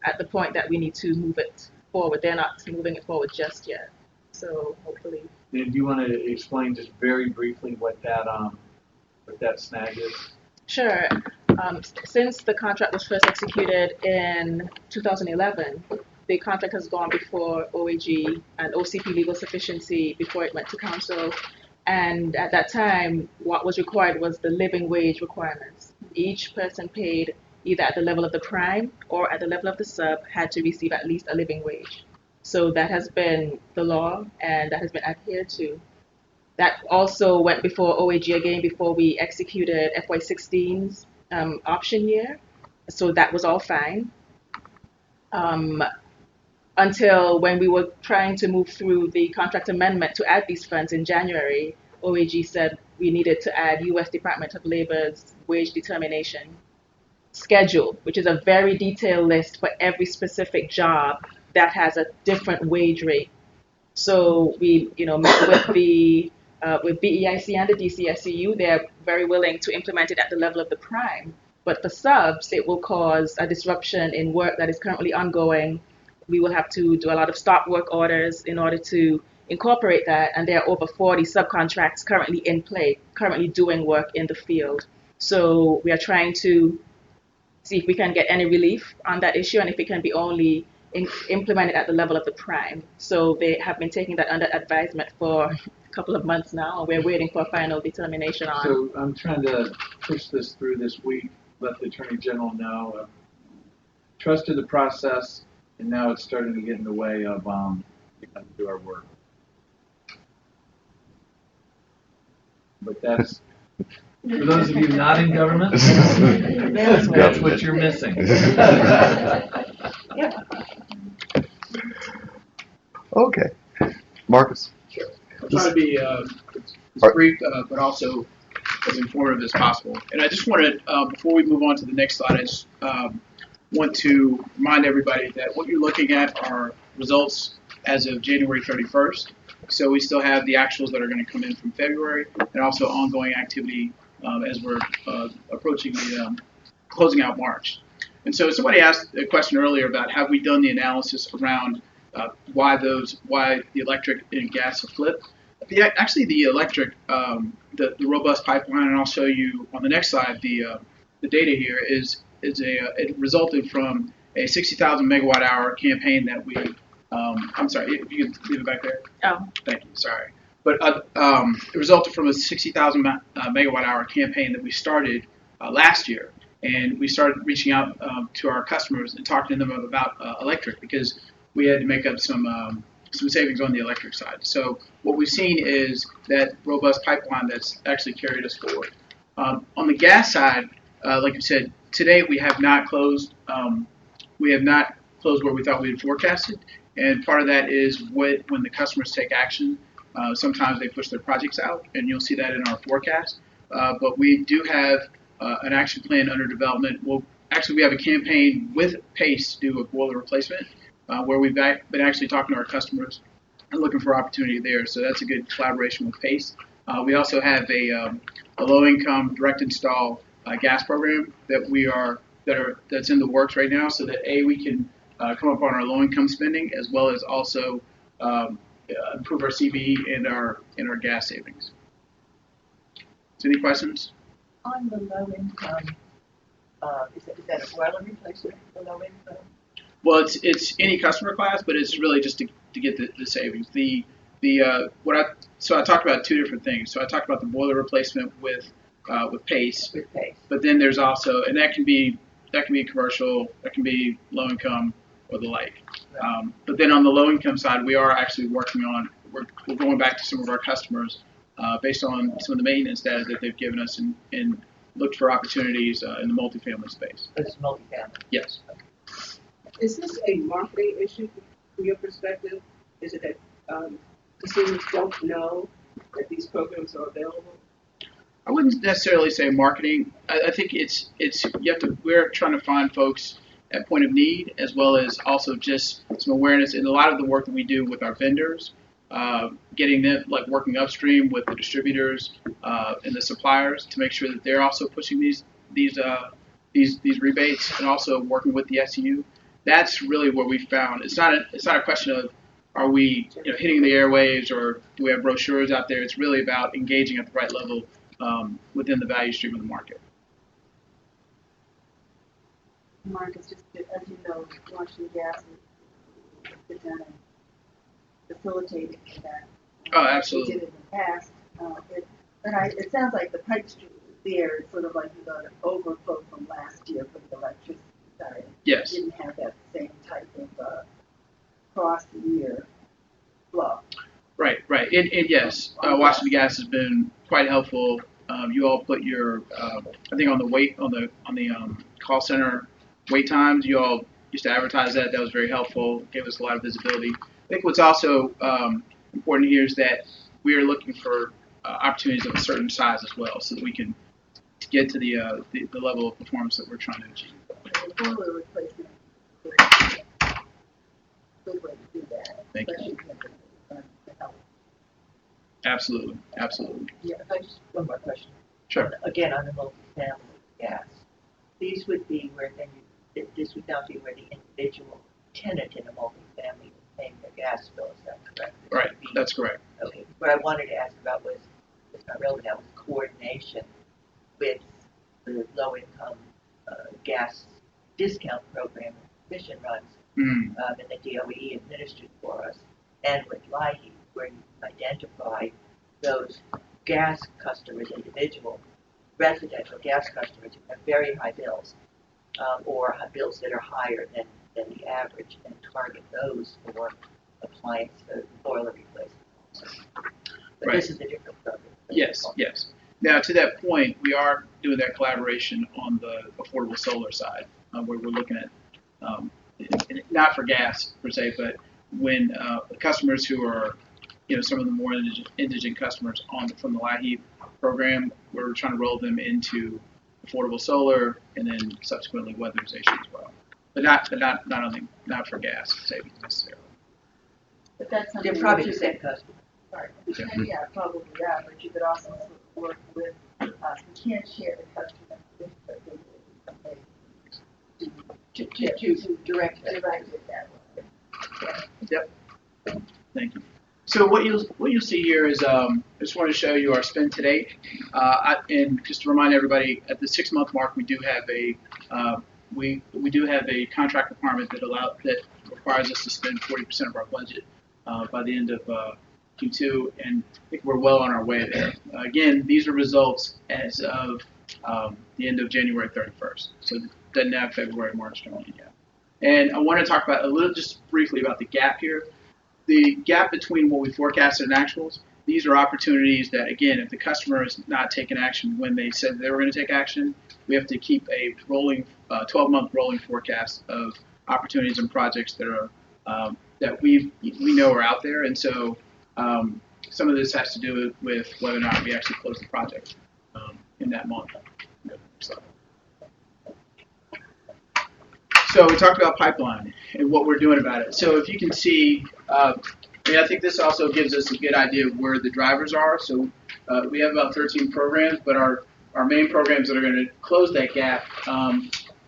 at the point that we need to move it forward. They're not moving it forward just yet. So hopefully. Do you want to explain just very briefly what that snag is? Sure. Since the contract was first executed in 2011, the contract has gone before OAG and OCP legal sufficiency before it went to council. And at that time, what was required was the living wage requirements. Each person paid either at the level of the prime or at the level of the sub had to receive at least a living wage. So that has been the law and that has been adhered to. That also went before OAG again before we executed FY16's option year. So that was all fine. Until when we were trying to move through the contract amendment to add these funds in January, OAG said we needed to add U.S. Department of Labor's wage determination schedule, which is a very detailed list for every specific job that has a different wage rate. So we, met with BEIC and the DCSCU. They're very willing to implement it at the level of the prime. But for subs, it will cause a disruption in work that is currently ongoing. We will have to do a lot of stop work orders in order to incorporate that. And there are over 40 subcontracts currently in play, currently doing work in the field. So we are trying to see if we can get any relief on that issue and if it can be only implemented at the level of the prime. So they have been taking that under advisement for a couple of months now, and we're waiting for a final determination on. So I'm trying to push this through this week, let the Attorney General know. Trusted the process, and now it's starting to get in the way of being able to do our work. But that's, for those of you not in government, that's what you're missing. Okay. Marcus. Sure. I'll try to be as brief, but also as informative as possible. And I just wanted, before we move on to the next slide, I just want to remind everybody that what you're looking at are results as of January 31st. So we still have the actuals that are going to come in from February and also ongoing activity as we're approaching the closing out March. And so somebody asked a question earlier about have we done the analysis around why the electric and gas have flipped. Actually, the electric, the robust pipeline, and I'll show you on the next slide the data here it resulted from a 60,000 megawatt hour campaign that we. I'm sorry, if you can leave it back there. Oh. Thank you. Sorry, but it resulted from a 60,000 megawatt hour campaign that we started last year. and we started reaching out to our customers and talking to them about electric, because we had to make up some savings on the electric side. So what we've seen is that robust pipeline that's actually carried us forward. On the gas side, like you said, today we have not closed. We have not closed where we thought we had forecasted, and part of that is when the customers take action. Sometimes they push their projects out, and you'll see that in our forecast. But we do have an action plan under development. We have a campaign with PACE to do a boiler replacement, where we've been actually talking to our customers and looking for opportunity there. So that's a good collaboration with PACE. We also have a low-income direct install gas program that's in the works right now, so that we can come up on our low-income spending, as well as also improve our CVE and our gas savings. So any questions? On the low income, is that a boiler replacement for low income? Well, it's any customer class, but it's really just to get the savings. So I talked about two different things. So I talked about the boiler replacement with PACE. With PACE. But then there's also, and that can be commercial, that can be low income or the like. Right. But then on the low income side, we are actually working on, we're going back to some of our customers based on some of the maintenance data that they've given us and looked for opportunities in the multifamily space. It's multifamily. Yes. Is this a marketing issue from your perspective? Is it that consumers don't know that these programs are available? I wouldn't necessarily say marketing. I think we're trying to find folks at point of need, as well as also just some awareness in a lot of the work that we do with our vendors, getting them, like working upstream with the distributors and the suppliers to make sure that they're also pushing these rebates, and also working with the SEU. That's really what we found. It's not a question of are we hitting the airwaves, or do we have brochures out there. It's really about engaging at the right level within the value stream of the market. Marcus, just as you know, Washington Gas has been facilitating that. Oh, absolutely. We did it in the past. It sounds like the pipe stream there is sort of like the overflow from last year for the electricity side. Yes. Didn't have that same type of cross the year flow. Right. And yes, Washington Gas has been quite helpful. You all put your, I think on the call center wait times, you all used to advertise that. That was very helpful. Gave us a lot of visibility. I think what's also important here is that we are looking for opportunities of a certain size as well, so that we can get to the level of performance that we're trying to achieve. The boiler replacement is a good way to do that. Thank you. Absolutely. Yeah, just one more question. Sure. Again, on the multifamily gas, these would be where this would not be where the individual tenant in a multifamily is paying their gas bill. Is that correct? Right. That's correct. Okay. What I wanted to ask about was, it's not relevant now, was coordination with the low-income gas discount program the Commission runs, and the DOE administered for us, and with LIHEAP, where you identify those gas customers, individual residential gas customers who have very high bills, or have bills that are higher than the average, and target those for appliance boiler replacement. But Right. this is a different program. Yes. Now, to that point, we are doing that collaboration on the affordable solar side, where we're looking at, not for gas per se, but when customers who are, some of the more indigent customers from the LIHEAP program, we're trying to roll them into affordable solar and then subsequently weatherization as well. But not for gas savings necessarily. But that's They're probably the same customer. Right. Yeah, probably that, but you could also work with, you can't share the customer to direct it that way. Yep. Thank you. So what you'll see here is I just want to show you our spend to date, and just to remind everybody, at the 6-month mark, we do have a contract requirement that requires us to spend 40% of our budget by the end of Q2, and I think we're well on our way there. Again, these are results as of the end of January 31st. So it doesn't have February, March coming in yet. And I want to talk about just briefly about the gap here. The gap between what we forecasted and actuals, these are opportunities that, again, if the customer is not taking action when they said they were going to take action, we have to keep a rolling, 12-month rolling forecast of opportunities and projects that are that we know are out there. And so some of this has to do with whether or not we actually close the project in that month. So we talked about pipeline and what we're doing about it. So if you can see, I think this also gives us a good idea of where the drivers are. So we have about 13 programs, but our main programs that are going to close that gap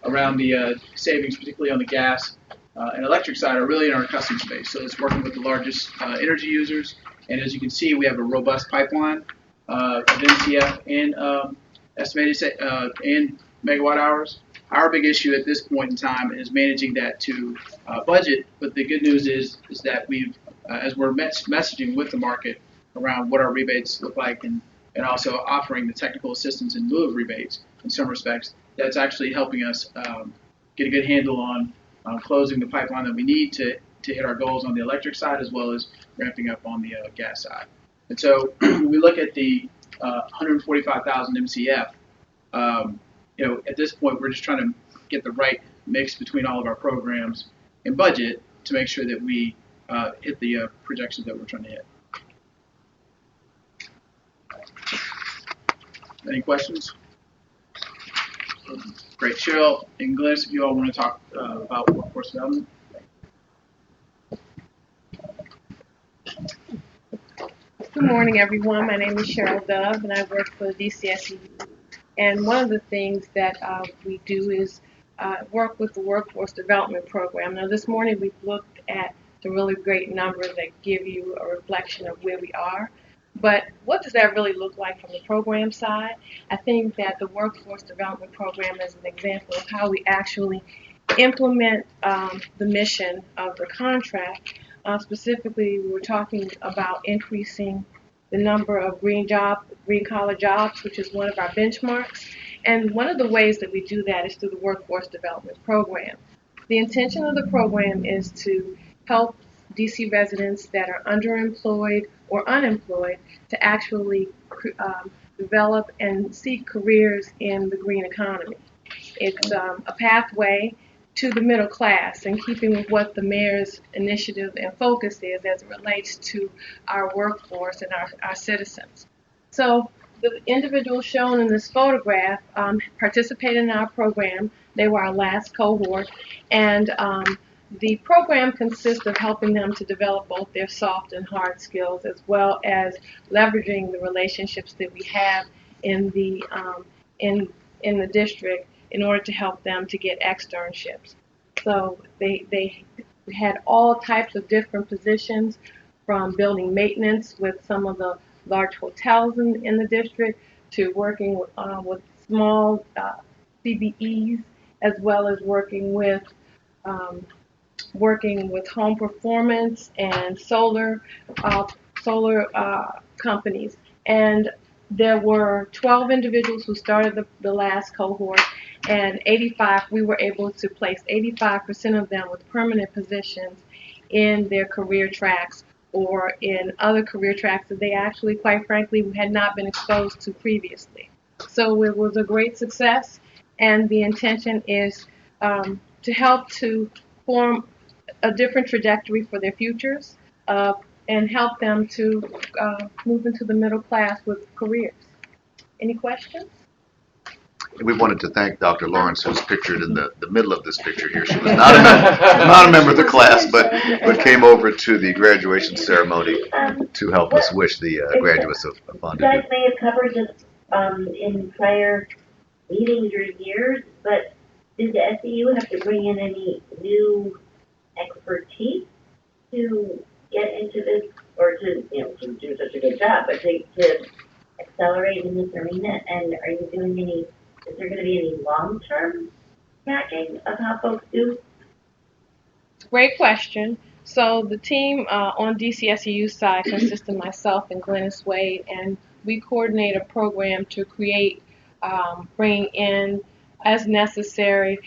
around the savings, particularly on the gas and electric side, are really in our custom space. So it's working with the largest energy users. And as you can see, we have a robust pipeline of MCF and estimated and megawatt hours. Our big issue at this point in time is managing that to budget. But the good news is that we've, as we're messaging with the market around what our rebates look like and also offering the technical assistance in lieu of rebates in some respects, that's actually helping us get a good handle on closing the pipeline that we need to hit our goals on the electric side as well as ramping up on the gas side. And so when we look at the 145,000 MCF, at this point, we're just trying to get the right mix between all of our programs and budget to make sure that we hit the projections that we're trying to hit. Any questions? Great. Cheryl and Glennis, if you all want to talk about workforce development. Good morning, everyone. My name is Cheryl Dove, and I work for DCSEU. And one of the things that we do is work with the Workforce Development Program. Now, this morning we've looked at some really great numbers that give you a reflection of where we are. But what does that really look like from the program side? I think that the Workforce Development Program is an example of how we actually implement the mission of the contract. Specifically, we were talking about increasing the number of green collar jobs, which is one of our benchmarks. And one of the ways that we do that is through the Workforce Development Program. The intention of the program is to help DC residents that are underemployed or unemployed to actually develop and seek careers in the green economy. It's a pathway to the middle class, in keeping with what the mayor's initiative and focus is as it relates to our workforce and our citizens. So the individuals shown in this photograph participated in our program. They were our last cohort, and the program consists of helping them to develop both their soft and hard skills, as well as leveraging the relationships that we have in the district in order to help them to get externships. So they had all types of different positions, from building maintenance with some of the large hotels in the district to working with small CBEs, as well as working with home performance and solar companies. And there were 12 individuals who started the last cohort, and we were able to place 85% of them with permanent positions in their career tracks or in other career tracks that they actually, quite frankly, had not been exposed to previously. So it was a great success, and the intention is to help to form a different trajectory for their futures and help them to move into the middle class with careers. Any questions? We wanted to thank Dr. Lawrence, who's pictured in the middle of this picture here. She was not a member of the class, but came over to the graduation ceremony to help us wish the graduates of Fondue. You guys may have covered this in prior meetings or years, but did the SEU have to bring in any new expertise to get into this, or to do such a good job, but to accelerate in this arena? And are you doing any? Is there going to be any long-term tracking of how folks do? Great question. So the team on DCSEU side consists of myself and Glennis Wade, and we coordinate a program to create bring in, as necessary,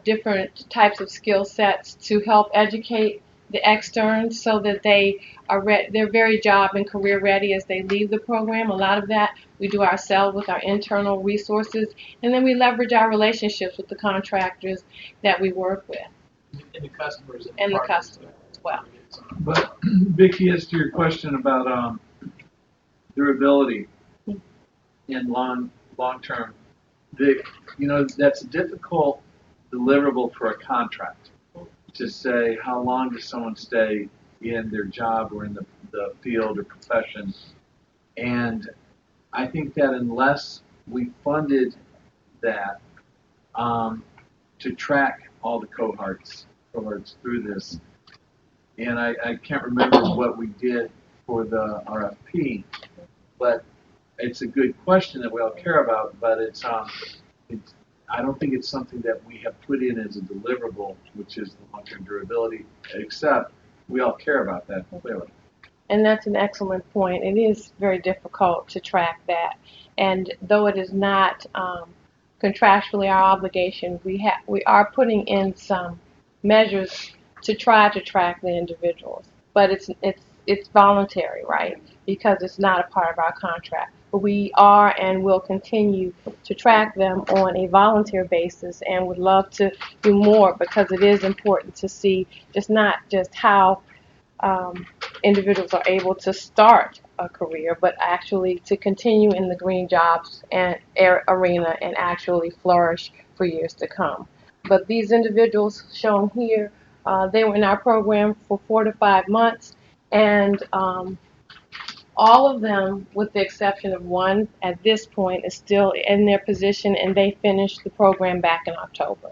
different types of skill sets to help educate the externs so that they are they're very job and career ready as they leave the program. A lot of that we do ourselves with our internal resources, and then we leverage our relationships with the contractors that we work with. And the customers. And the customers as well. But Vicki, as to your question about durability in long term, that's a difficult deliverable for a contract to say how long does someone stay in their job or in the field or profession. And I think that unless we funded that to track all the cohorts through this, and I can't remember what we did for the RFP, but it's a good question that we all care about, but I don't think it's something that we have put in as a deliverable, which is the long-term durability, except we all care about that clearly. And that's an excellent point. It is very difficult to track that. And though it is not contractually our obligation, we are putting in some measures to try to track the individuals. But it's voluntary, right? Because it's not a part of our contract. But we are and will continue to track them on a volunteer basis, and would love to do more, because it is important to see not just how individuals are able to start a career, but actually to continue in the green jobs and arena and actually flourish for years to come. But these individuals shown here, they were in our program for 4 to 5 months, and all of them, with the exception of one at this point, is still in their position, and they finished the program back in October.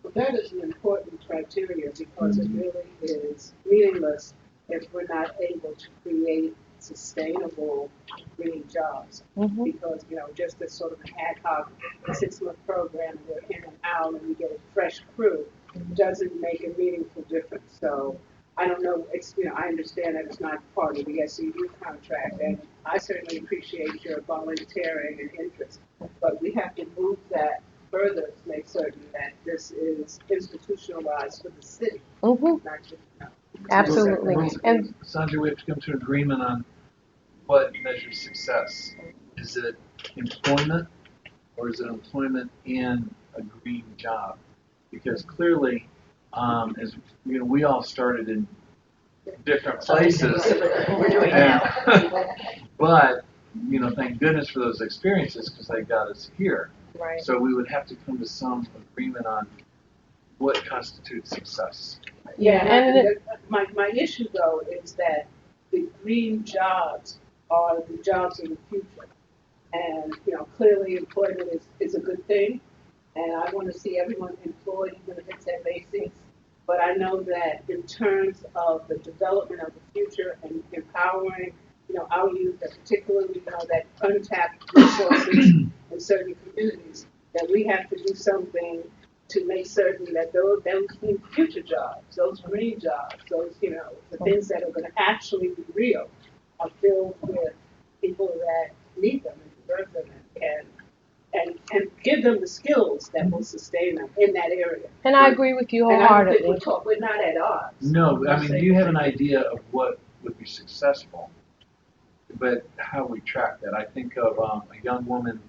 Well, that is an important criteria, because it really is meaningless if we're not able to create sustainable green jobs. Because, just this sort of an ad hoc 6-month program, we're in and out and we get a fresh crew, doesn't make a meaningful difference. So I don't know, I understand that it's not part of the SEU contract, and I certainly appreciate your volunteering and interest, but we have to move that further to make certain that this is institutionalized for the city. Not just, Absolutely. And Sanjay, we have to come to an agreement on what measures success. Is it employment, or is it employment in a green job? Because clearly, as we all started in different places. We're doing now. But thank goodness for those experiences, because they got us here. Right. So we would have to come to some agreement on what constitutes success. Yeah, and my issue though is that the green jobs are the jobs of the future, and clearly employment is a good thing, and I want to see everyone employed, even if it's at basics. But I know that in terms of the development of the future and empowering, our youth, and particularly, that untapped resources in certain communities, that we have to do something to make certain that those future jobs, those green jobs, those, the things that are going to actually be real, are filled with people that need them and deserve them, and give them the skills that will sustain them in that area. And I agree with you wholeheartedly. And I think we're not at odds. No, I mean, you have an idea of what would be successful, but how we track that. I think of a young woman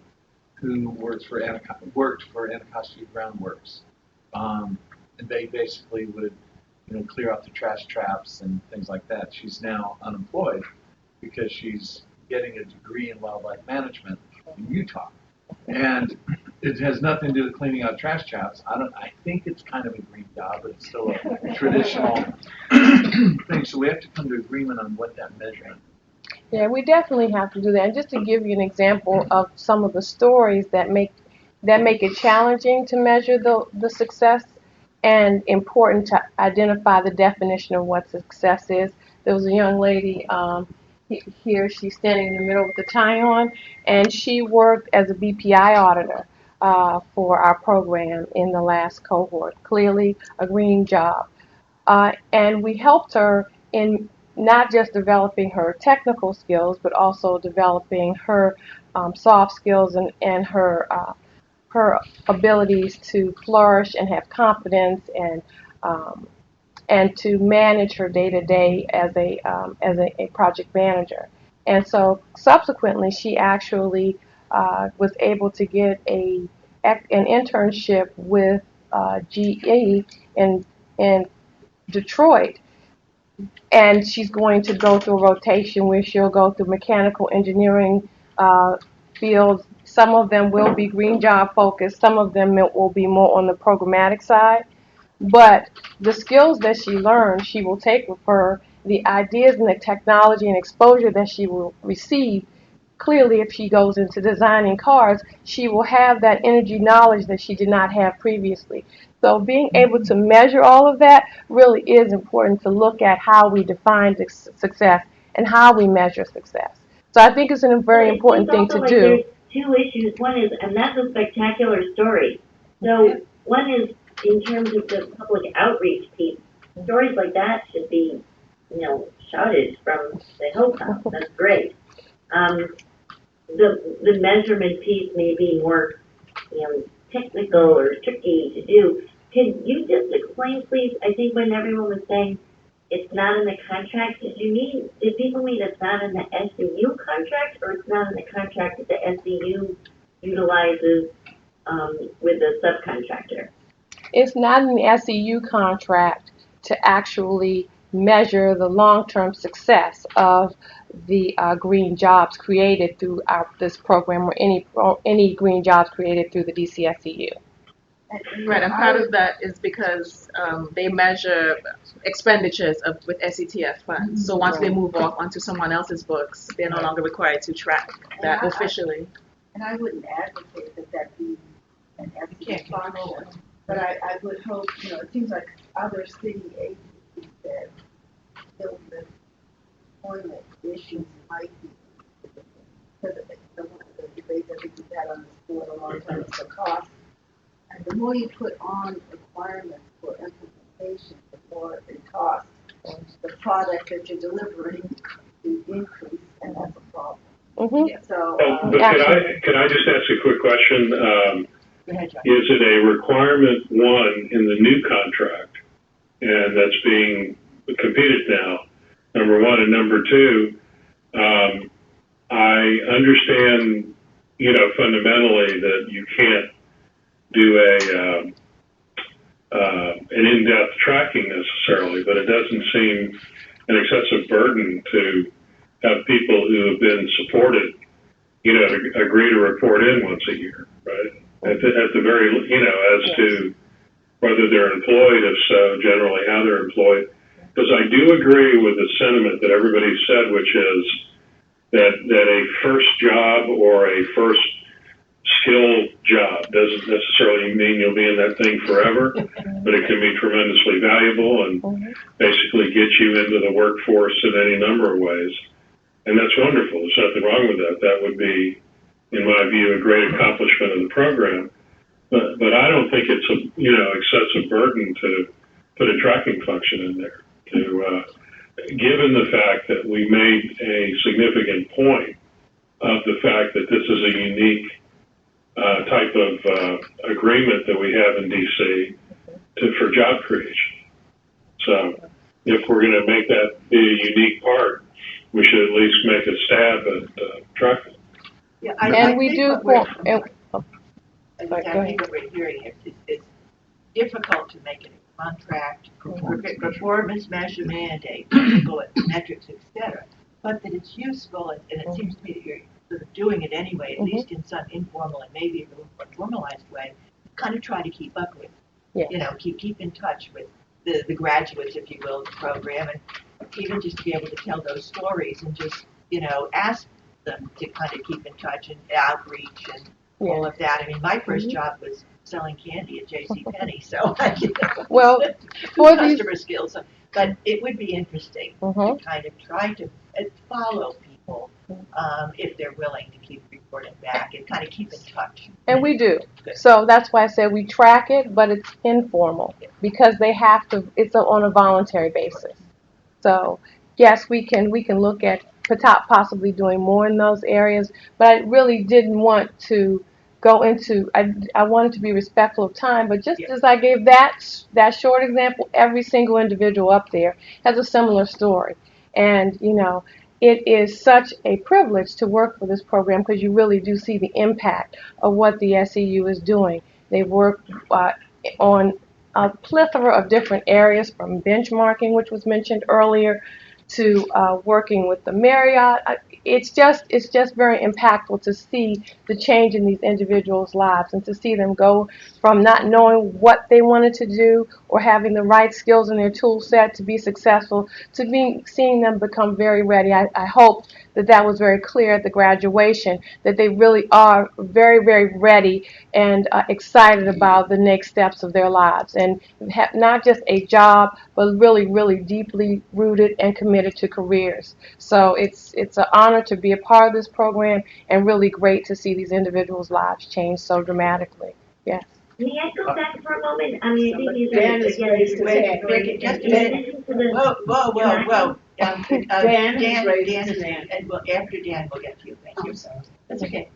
who worked for Anacostia Groundworks, and they basically would, clear out the trash traps and things like that. She's now unemployed because she's getting a degree in wildlife management in Utah. And it has nothing to do with cleaning out trash traps. I think it's kind of a green job, but it's still a traditional thing. So we have to come to agreement on what that measurement is. Yeah, we definitely have to do that. And just to give you an example of some of the stories that make it challenging to measure the success, and important to identify the definition of what success is. There was a young lady here, she's standing in the middle with the tie on, and she worked as a BPI auditor for our program in the last cohort. Clearly a green job. And we helped her in not just developing her technical skills, but also developing her soft skills and her abilities to flourish and have confidence and to manage her day to day as a project manager. And so subsequently, she actually was able to get an internship with GE in Detroit, and she's going to go through a rotation where she'll go through mechanical engineering fields. Some of them will be green job focused, some of them will be more on the programmatic side. But the skills that she learned, she will take with her, the ideas and the technology and exposure that she will receive. Clearly, if she goes into designing cars, she will have that energy knowledge that she did not have previously. So being able to measure all of that really is important to look at how we define success and how we measure success. So I think it's a very important thing to do. There's two issues. One is, and that's a spectacular story. So one is in terms of the public outreach piece. Stories like that should be, shouted from the hilltop. That's great. The measurement piece may be more, technical or tricky to do. Can you just explain, please? I think when everyone was saying it's not in the contract, did people mean it's not in the SCU contract, or it's not in the contract that the SCU utilizes with the subcontractor? It's not in the SCU contract to actually measure the long-term success of the green jobs created through this program, or any green jobs created through the DCSCU. Right, and part of that is because they measure expenditures with SETF funds. So once they move off onto someone else's books, they're no longer required to track that officially. And I wouldn't advocate that be an SETF function, but I would hope, it seems like other city agencies that deal with employment issues might be, because one of the debates I think we've had on this board a long time is the cost. And the more you put on requirements for implementation, the more it costs. And the product that you're delivering is increased, and that's a problem. Mm-hmm. So, but can I just ask a quick question? Is it a requirement, one, in the new contract, and that's being competed now, number one, and number two, I understand, fundamentally that you can't do an in-depth tracking necessarily, but it doesn't seem an excessive burden to have people who have been supported, to agree to report in once a year, right? At the very, as to whether they're employed, if so, generally how they're employed. Because I do agree with the sentiment that everybody said, which is that a first job or a first skill job doesn't necessarily mean you'll be in that thing forever, but it can be tremendously valuable and basically get you into the workforce in any number of ways. And that's wonderful. There's nothing wrong with that. That would be, in my view, a great accomplishment of the program. But I don't think it's a excessive burden to put a tracking function in there. Given the fact that we made a significant point of the fact that this is a unique type of agreement that we have in DC for job creation. So if we're going to make that be a unique part, we should at least make a stab at tracking. Yeah, and we do. I think what we're hearing is difficult to make it a contract, performance measurement, a technical metrics, etc. But that it's useful, and it seems to me that you're sort of doing it anyway, at least in some informal and maybe a little more formalized way, kind of try to keep up with, keep in touch with the graduates, if you will, of the program, and even just to be able to tell those stories and just, ask them to kind of keep in touch and outreach and all of that. I mean, my first job was selling candy at JCPenney, so well, for customer skills. But it would be interesting to kind of try to follow people if they're willing to keep reporting back and kind of keep in touch. And we do. So that's why I said we track it, but it's informal because they have to. It's on a voluntary basis. So yes, we can look at possibly doing more in those areas, but I really didn't want to go into. I wanted to be respectful of time, but just as I gave that short example, every single individual up there has a similar story, and it is such a privilege to work for this program because you really do see the impact of what the SEU is doing. They work on a plethora of different areas, from benchmarking, which was mentioned earlier, to working with the Marriott. It's just very impactful to see the change in these individuals' lives and to see them go from not knowing what they wanted to do or having the right skills in their tool set to be successful to seeing them become very ready. I hope that was very clear at the graduation, that they really are very, very ready and excited about the next steps of their lives and have not just a job, but really, really deeply rooted and committed to careers. So it's an honor to be a part of this program and really great to see these individuals' lives change so dramatically. Yes. May I go back for a moment? I mean, I think these Dan are, is raised his hand. Just a minute. Whoa. Dan has raised his Dan, and after Dan, we'll get to you. Thank you. That's okay.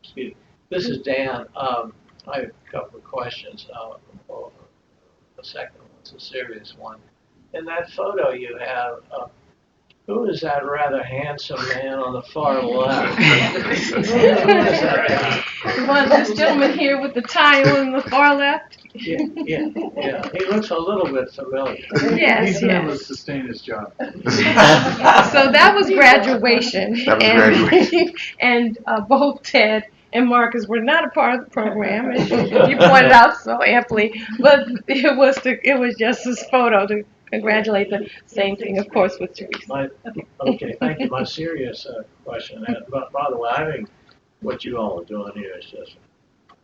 Excuse me. This is Dan. I have a couple of questions. The second one's a serious one. In that photo you have, who is that rather handsome man on the far left? Who is that guy? This gentleman here with the tie on the far left? Yeah. He looks a little bit familiar. Yes, He's been able to sustain his job. So that was graduation. Graduation. And both Ted and Marcus were not a part of the program, as you pointed out so amply. But it was just this photo to congratulate them. Same thing, of course, with Teresa. Okay, thank you. My serious question, by the way, I think what you all are doing here is just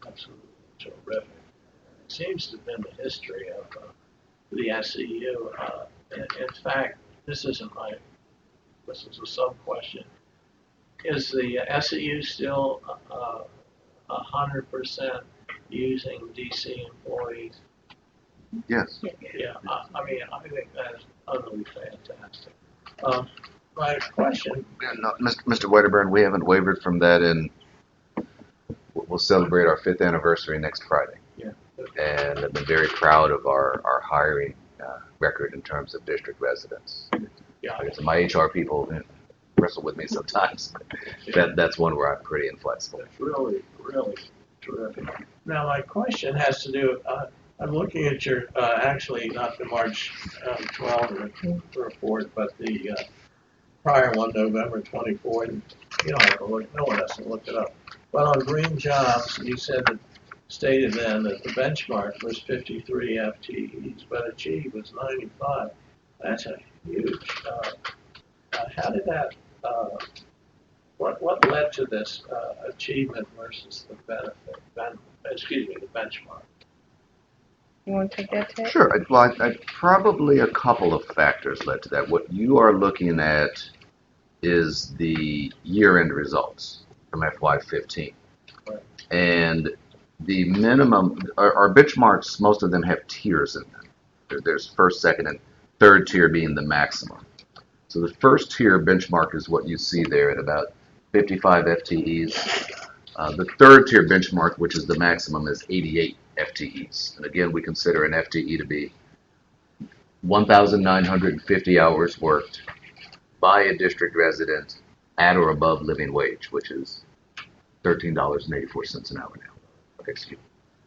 absolutely terrific. It seems to have been the history of the SEU. In fact, this is a sub-question. Is the SEU still 100% using DC employees? Yes. Yeah, I mean, I think that is utterly fantastic. My question. No, Mr. Wedderburn, we haven't wavered from that, and we'll celebrate our 5th anniversary next Friday. Yeah. And I've been very proud of our hiring record in terms of district residents. Yeah. My HR people wrestle with me sometimes. That's one where I'm pretty inflexible. That's really, really terrific. Now, my question has to do, I'm looking at your, actually not the March 12 report, but the prior one, November 24. And you don't have to look, no one has to look it up. But on green jobs, you stated then that the benchmark was 53 FTEs, but achieved was 95. That's a huge, how did that, what led to this achievement versus the the benchmark? You want to take that, Ted? Sure. Well, probably a couple of factors led to that. What you are looking at is the year-end results from FY15. Right. And the minimum, our benchmarks, most of them have tiers in them. There's first, second, and third tier being the maximum. So the first tier benchmark is what you see there at about 55 FTEs. The third tier benchmark, which is the maximum, is 88 FTEs. And again, we consider an FTE to be 1,950 hours worked by a district resident at or above living wage, which is $13.84 an hour now. Okay, so you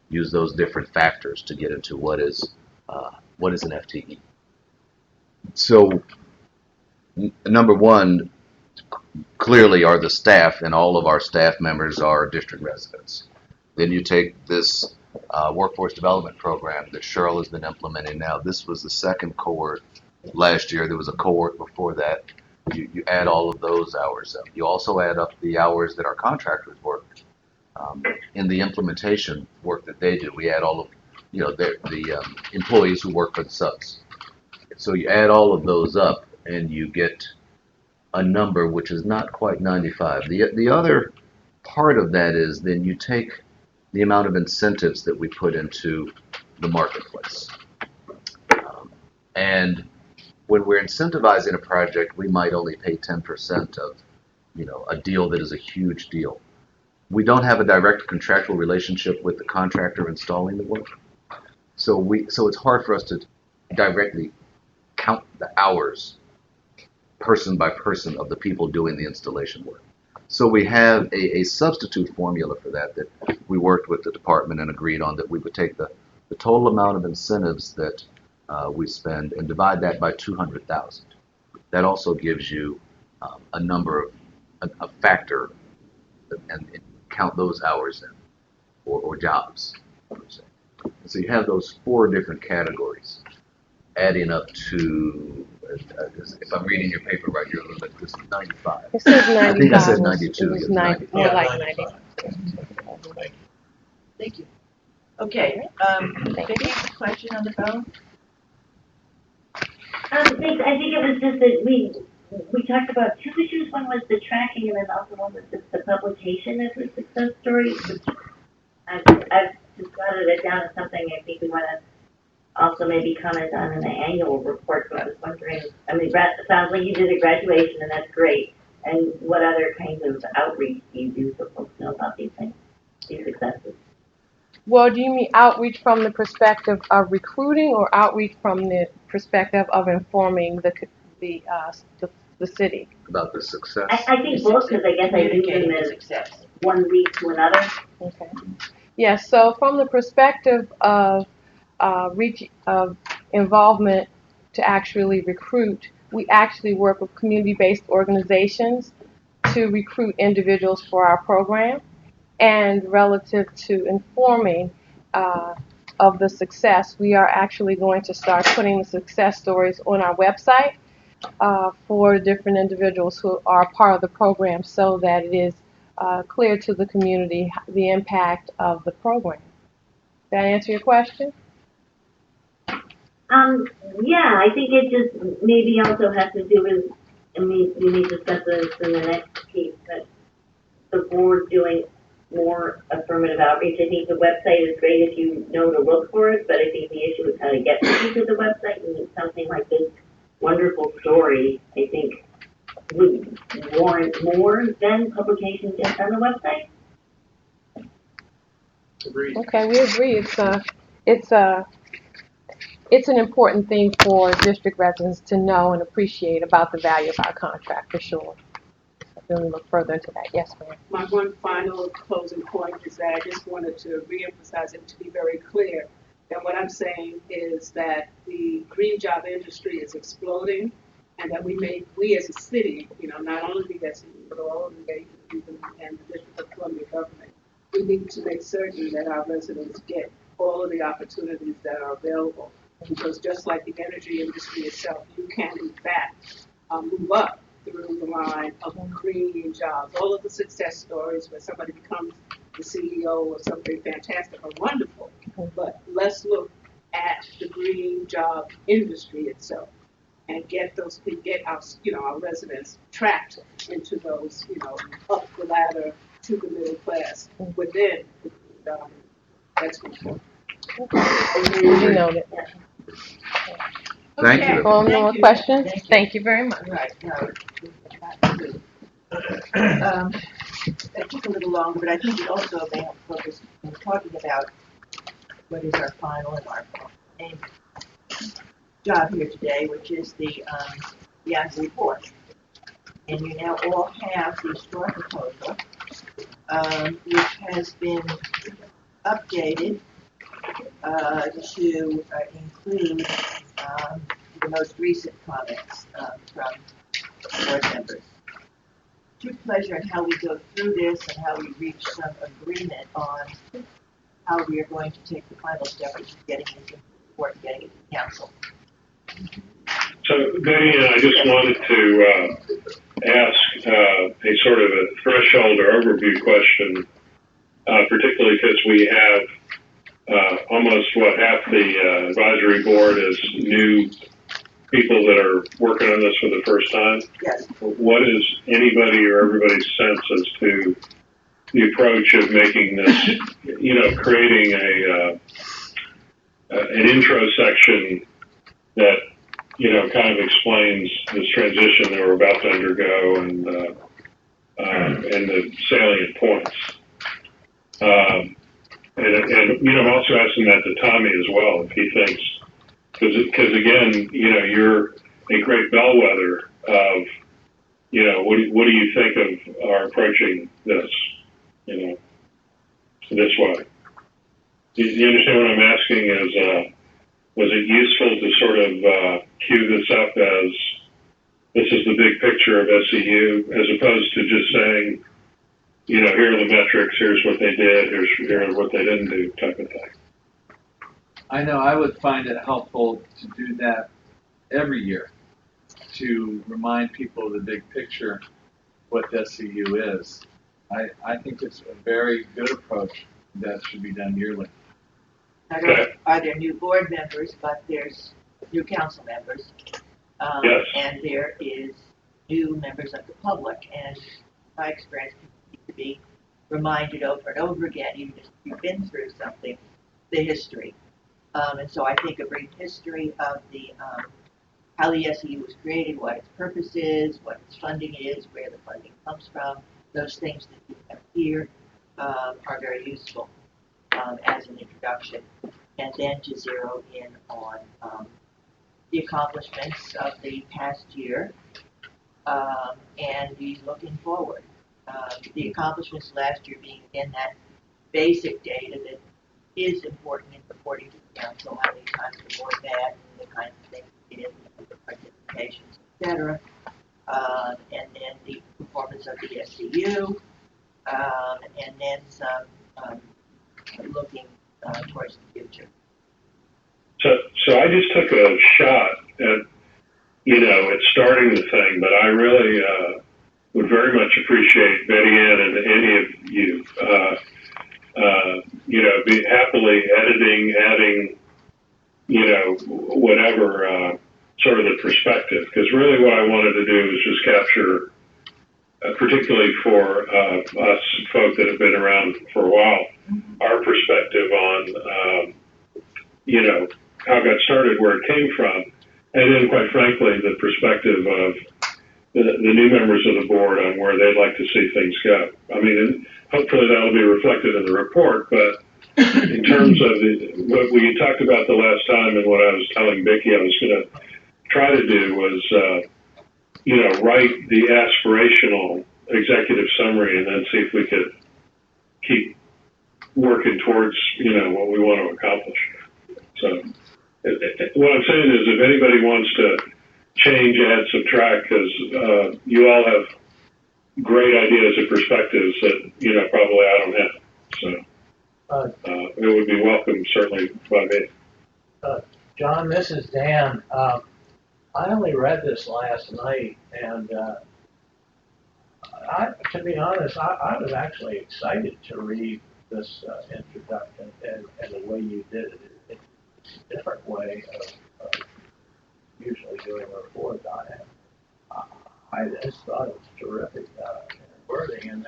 use those different factors to get into what is an FTE. So number one, clearly are the staff, and all of our staff members are district residents. Then you take this workforce development program that Cheryl has been implementing now. This was the second cohort last year. There was a cohort before that. You add all of those hours up. You also add up the hours that our contractors work in the implementation work that they do. We add all of the employees who work for the subs. So you add all of those up, and you get a number which is not quite 95. The other part of that is then you take the amount of incentives that we put into the marketplace. And when we're incentivizing a project, we might only pay 10% of, a deal that is a huge deal. We don't have a direct contractual relationship with the contractor installing the work. So it's hard for us to directly count the hours person by person of the people doing the installation work. So we have a substitute formula for that we worked with the department and agreed on, that we would take the total amount of incentives that we spend and divide that by 200,000. That also gives you a number of, a factor, and count those hours in, or jobs, I would say. So you have those 4 different categories, adding up to, if I'm reading your paper right, you're a little bit, this is 95. It says 95. I think I said 92. It was It's 90, 95. more like 90. Thank you. Okay, Vicki, question on the phone? Thanks. I think it was just that we talked about 2 issues. One was the tracking, and then also one was the publication of the success story. I've just jotted it down as something I think we want to also maybe comment on in the annual report. So I was wondering, it sounds like you did a graduation, and that's great. And what other kinds of outreach do you do so folks know about these things, these successes? Well, do you mean outreach from the perspective of recruiting, or outreach from the perspective of informing the city? About the success? I think both, because I guess I do them as one lead to another. Okay. Yes, so from the perspective of involvement to actually recruit, we actually work with community-based organizations to recruit individuals for our program. And relative to informing of the success, we are actually going to start putting the success stories on our website for different individuals who are part of the program, so that it is clear to the community the impact of the program. Did that answer your question? Yeah, I think it just maybe also has to do with, we may discuss this in the next piece, but the board doing more affirmative outreach. I think the website is great if you know to look for it, but I think the issue is how to get people to the website, and something like this wonderful story, I think, would warrant more than publication just on the website. Agreed. Okay, we agree. It's an important thing for district residents to know and appreciate about the value of our contract, for sure. Let me look further into that. Yes, ma'am. My one final closing point is that I just wanted to reemphasize it, to be very clear, that what I'm saying is that the green job industry is exploding, and that we as a city, not only the DSU, but all of the agencies and the District of Columbia government, we need to make certain that our residents get all of the opportunities that are available. Because just like the energy industry itself, you can in fact move up through the line of green jobs. All of the success stories where somebody becomes the CEO or something fantastic are wonderful, but let's look at the green job industry itself and get our residents tracked into those, up the ladder to the middle class within the that's important. You know it. Thank you. No more questions? Thank you very much. Right. It took a little longer, but I think we also may have focused in talking about what is our final and our main job here today, which is the annual report. And you now all have the STORE proposal, which has been updated to include the most recent comments from board members. To pleasure in how we go through this and how we reach some agreement on how we are going to take the final step, which is getting this report and getting it to council. So, Diane, I just wanted to ask a sort of a threshold or overview question, particularly because we have almost half the advisory board is new people that are working on this for the first time. Yes. What is anybody or everybody's sense as to the approach of making this, creating an intro section that kind of explains this transition that we're about to undergo and the salient points. I'm also asking that to Tommy as well, if he thinks, because again, you're a great bellwether of, what do you think of our approaching this, this way? Do you understand what I'm asking? Is was it useful to sort of cue this up as this is the big picture of SEU, as opposed to just saying, here are the metrics, here's what they did, here's what they didn't do, type of thing? I know I would find it helpful to do that every year, to remind people of the big picture, what SEU is. I think it's a very good approach that should be done yearly. Not only are there new board members, but there's new council members. Yes. And there is new members of the public. And in my experience, people need to be reminded over and over again, even if you've been through something, the history. And so I think a brief history of the how the SEU was created, what its purpose is, what its funding is, where the funding comes from, those things that you have here are very useful as an introduction. And then to zero in on the accomplishments of the past year and be looking forward. The accomplishments last year being, again, that basic data that is important in reporting to the council, how many times the board met, and the kinds of things it did, the participations, etc. And then the performance of the SEU, and then some looking towards the future. So I just took a shot at, at starting the thing, but I really would very much appreciate Betty Ann and any of you, be happily editing, adding, whatever, sort of the perspective. Because really what I wanted to do was just capture, particularly for us folk that have been around for a while, our perspective on, how it got started, where it came from, and then, quite frankly, the perspective of the new members of the board on where they'd like to see things go. I mean, and hopefully that'll be reflected in the report, but in terms of what we talked about the last time and what I was telling Vicki I was going to try to do was, write the aspirational executive summary and then see if we could keep working towards, what we want to accomplish. So what I'm saying is if anybody wants to change, add, subtract, because you all have great ideas and perspectives that, probably I don't have. So it would be welcome, certainly, by me. John, this is Dan. I only read this last night, and to be honest, I was actually excited to read this introduction and the way you did it. It's a different way of usually doing a report. I just thought it was terrific wording, and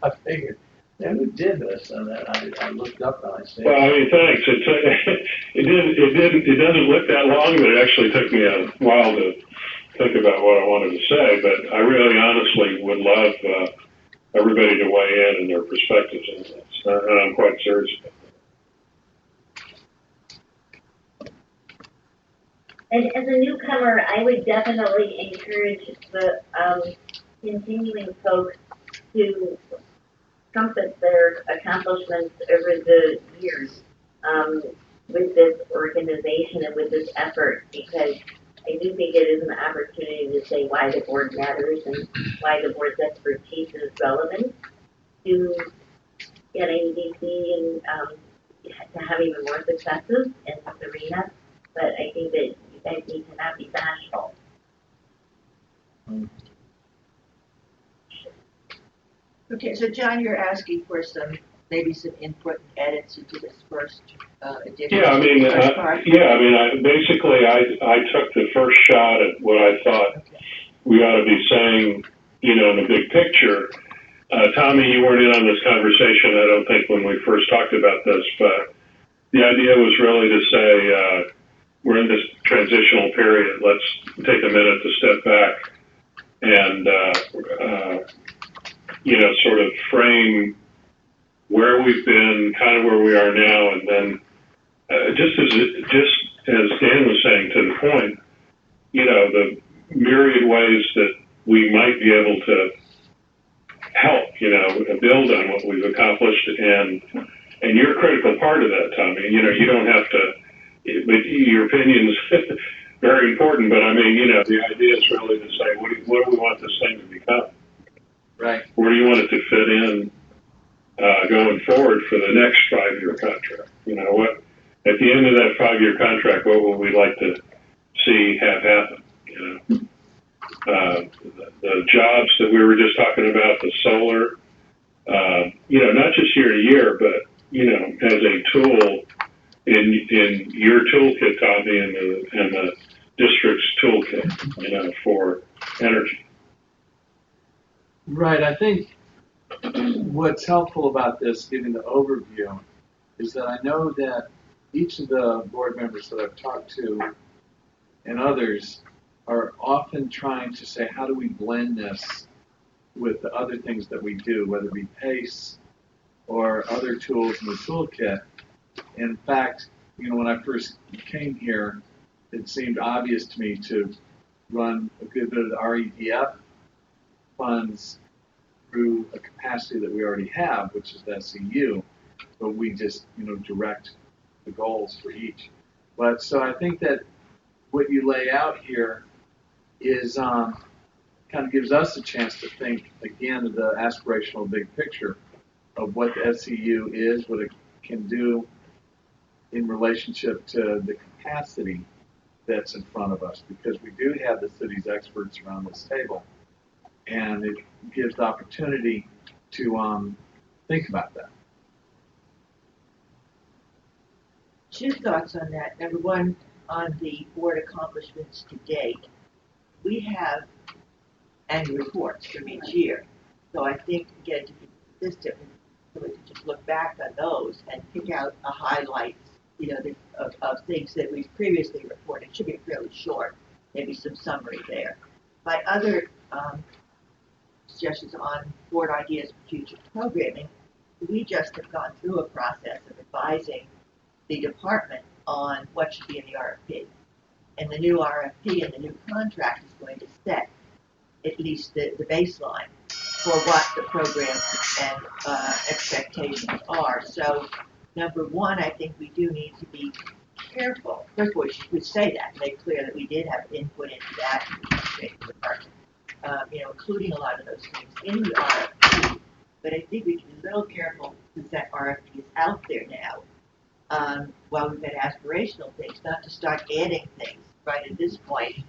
I figured, who did this? And then I looked up and I said, well, I mean, thanks. It doesn't look that long, but it actually took me a while to think about what I wanted to say. But I really, honestly, would love everybody to weigh in and their perspectives on this, and I'm quite serious about that. And as a newcomer, I would definitely encourage the continuing folks to compass their accomplishments over the years with this organization and with this effort, because I do think it is an opportunity to say why the board matters and why the board's expertise is relevant to getting DC and to have even more successes in this arena. But I think that you guys need to not be bashful. Okay, so John, you're asking for maybe some input and edits into this first edition. Yeah, I mean, basically, I took the first shot at what I thought we ought to be saying, in the big picture. Tommy, you weren't in on this conversation, I don't think, when we first talked about this, but the idea was really to say, we're in this transitional period, let's take a minute to step back and, sort of frame where we've been, kind of where we are now, and then just as Dan was saying, to the point, the myriad ways that we might be able to help, build on what we've accomplished, and you're a critical part of that, Tommy. You don't have to, but your opinion's very important. But I mean, the idea is really to say, what do we want this thing to become? Right. Where do you want it to fit in going forward for the next 5-year contract? What at the end of that 5-year contract, what would we like to see have happen? The jobs that we were just talking about, the solar, not just year to year, but as a tool in your toolkit, Tommy, and the district's toolkit, for energy. Right. I think what's helpful about this, giving the overview, is that I know that each of the board members that I've talked to and others are often trying to say, how do we blend this with the other things that we do, whether it be PACE or other tools in the toolkit. In fact, when I first came here, it seemed obvious to me to run a good bit of the REDF funds through a capacity that we already have, which is the SCU, but we just, direct the goals for each. But so I think that what you lay out here is kind of gives us a chance to think again of the aspirational big picture of what the SCU is, what it can do in relationship to the capacity that's in front of us, because we do have the city's experts around this table, and it gives the opportunity to think about that. Two thoughts on that. Number one, on the board accomplishments to date. We have annual reports from each year. So I think, again, to be consistent, we can just look back on those and pick out a highlights, of things that we've previously reported. It should be fairly short, maybe some summary there. My other suggestions on board ideas for future programming, we just have gone through a process of advising the department on what should be in the RFP. And the new RFP and the new contract is going to set at least the baseline for what the program and expectations are. So, number one, I think we do need to be careful. First of all, we should say that, make clear that we did have input into that department, including a lot of those things in the RFP. But I think we can be a little careful since that RFP is out there now. While we've had aspirational things, not to start adding things right at this point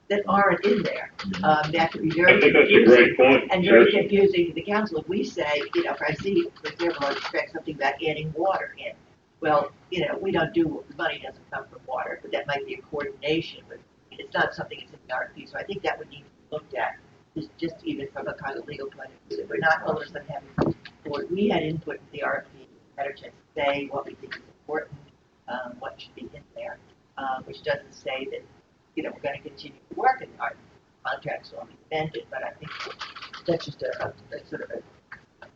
that aren't in there. That could be very confusing. I think that's a great point. And very confusing to the council. If we say, if I see, for example, I expect something about adding water in. Well, we don't do, the money doesn't come from water, but that might be a coordination, but it's not something that's in the RFP. So I think that would need to be looked at, just even from a kind of legal point of view. That we're not all of a sudden having, we had input in the RFP, better chance to say what we think is important, what should be in there, which doesn't say that, we're going to continue to work in our contracts will be amended, but I think that's just a sort of a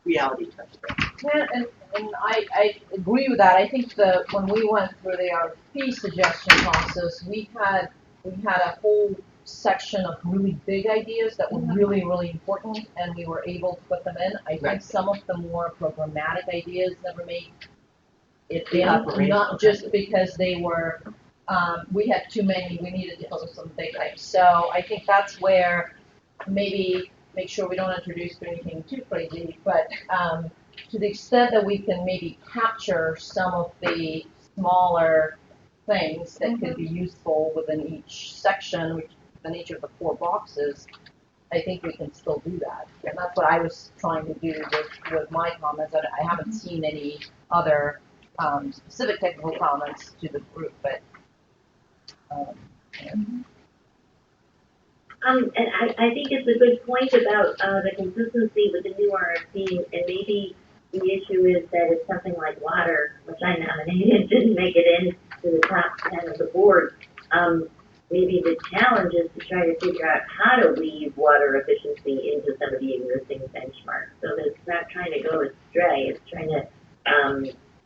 reality touch there. Yeah, and I agree with that. I think when we went through the RFP suggestion process, we had a whole section of really big ideas that were really, really important, and we were able to put them in. I think some of the more programmatic ideas never made it in, not just because they were, we had too many, we needed to focus on big things. So I think that's where maybe make sure we don't introduce anything too crazy, but to the extent that we can maybe capture some of the smaller things that could be useful within each section, within each of the 4 boxes, I think we can still do that. And that's what I was trying to do with my comments. I haven't seen any other specific technical comments to the group, but and I think it's a good point about the consistency with the new RFP, and maybe the issue is that it's something like water, which I nominated, didn't make it into the top 10 of the board. challenge is to try to figure out how to weave water efficiency into some of the existing benchmarks. So that it's not trying to go astray, it's trying to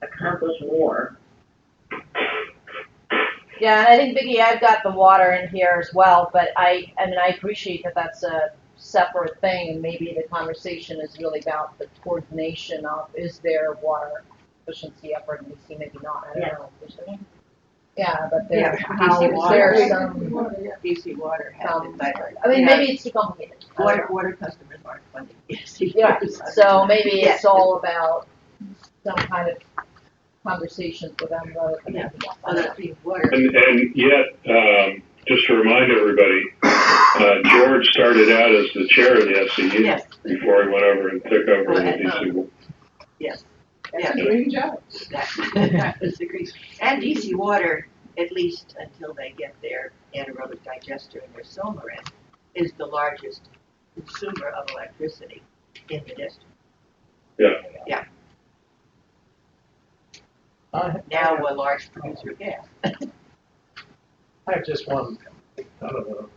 accomplish more. Yeah, and I think, Vicki, I've got the water in here as well, but I mean, I appreciate that that's a separate thing, and maybe the conversation is really about the coordination of, is there water efficiency effort in DC, maybe not, I don't know. Is there? Yeah, but there, how is water, there some, DC Water has it, but, I mean, you know, maybe it's too complicated. water customers aren't funding DC. Yeah, so maybe Yeah. it's all about some kind of conversations with them rather than anything else. Other people, water. And yet, just to remind everybody, George started out as the chair of the SCU Yes. before he went over and took over the DC. Yes. That's a great job. That was the great. And DC Water, at least until they get their anaerobic digester and their solar in, is the largest consumer of electricity in the district. Yeah. Yeah. Now a large producer of gas. I have just one, kind of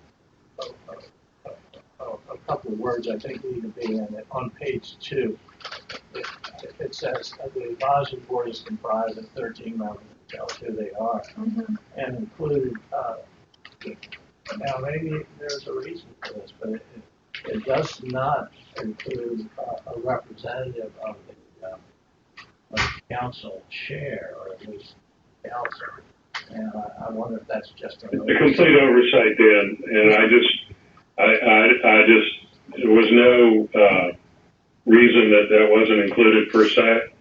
a couple of words I think need to be in it. On page 2, it says the advisory board is comprised of 13 members, tell us who they are, and include, now maybe there's a reason for this, but it does not include a representative of the council chair, or at least council. And I wonder if that's just a The complete oversight, Dan, and I just, there was no reason that wasn't included per se.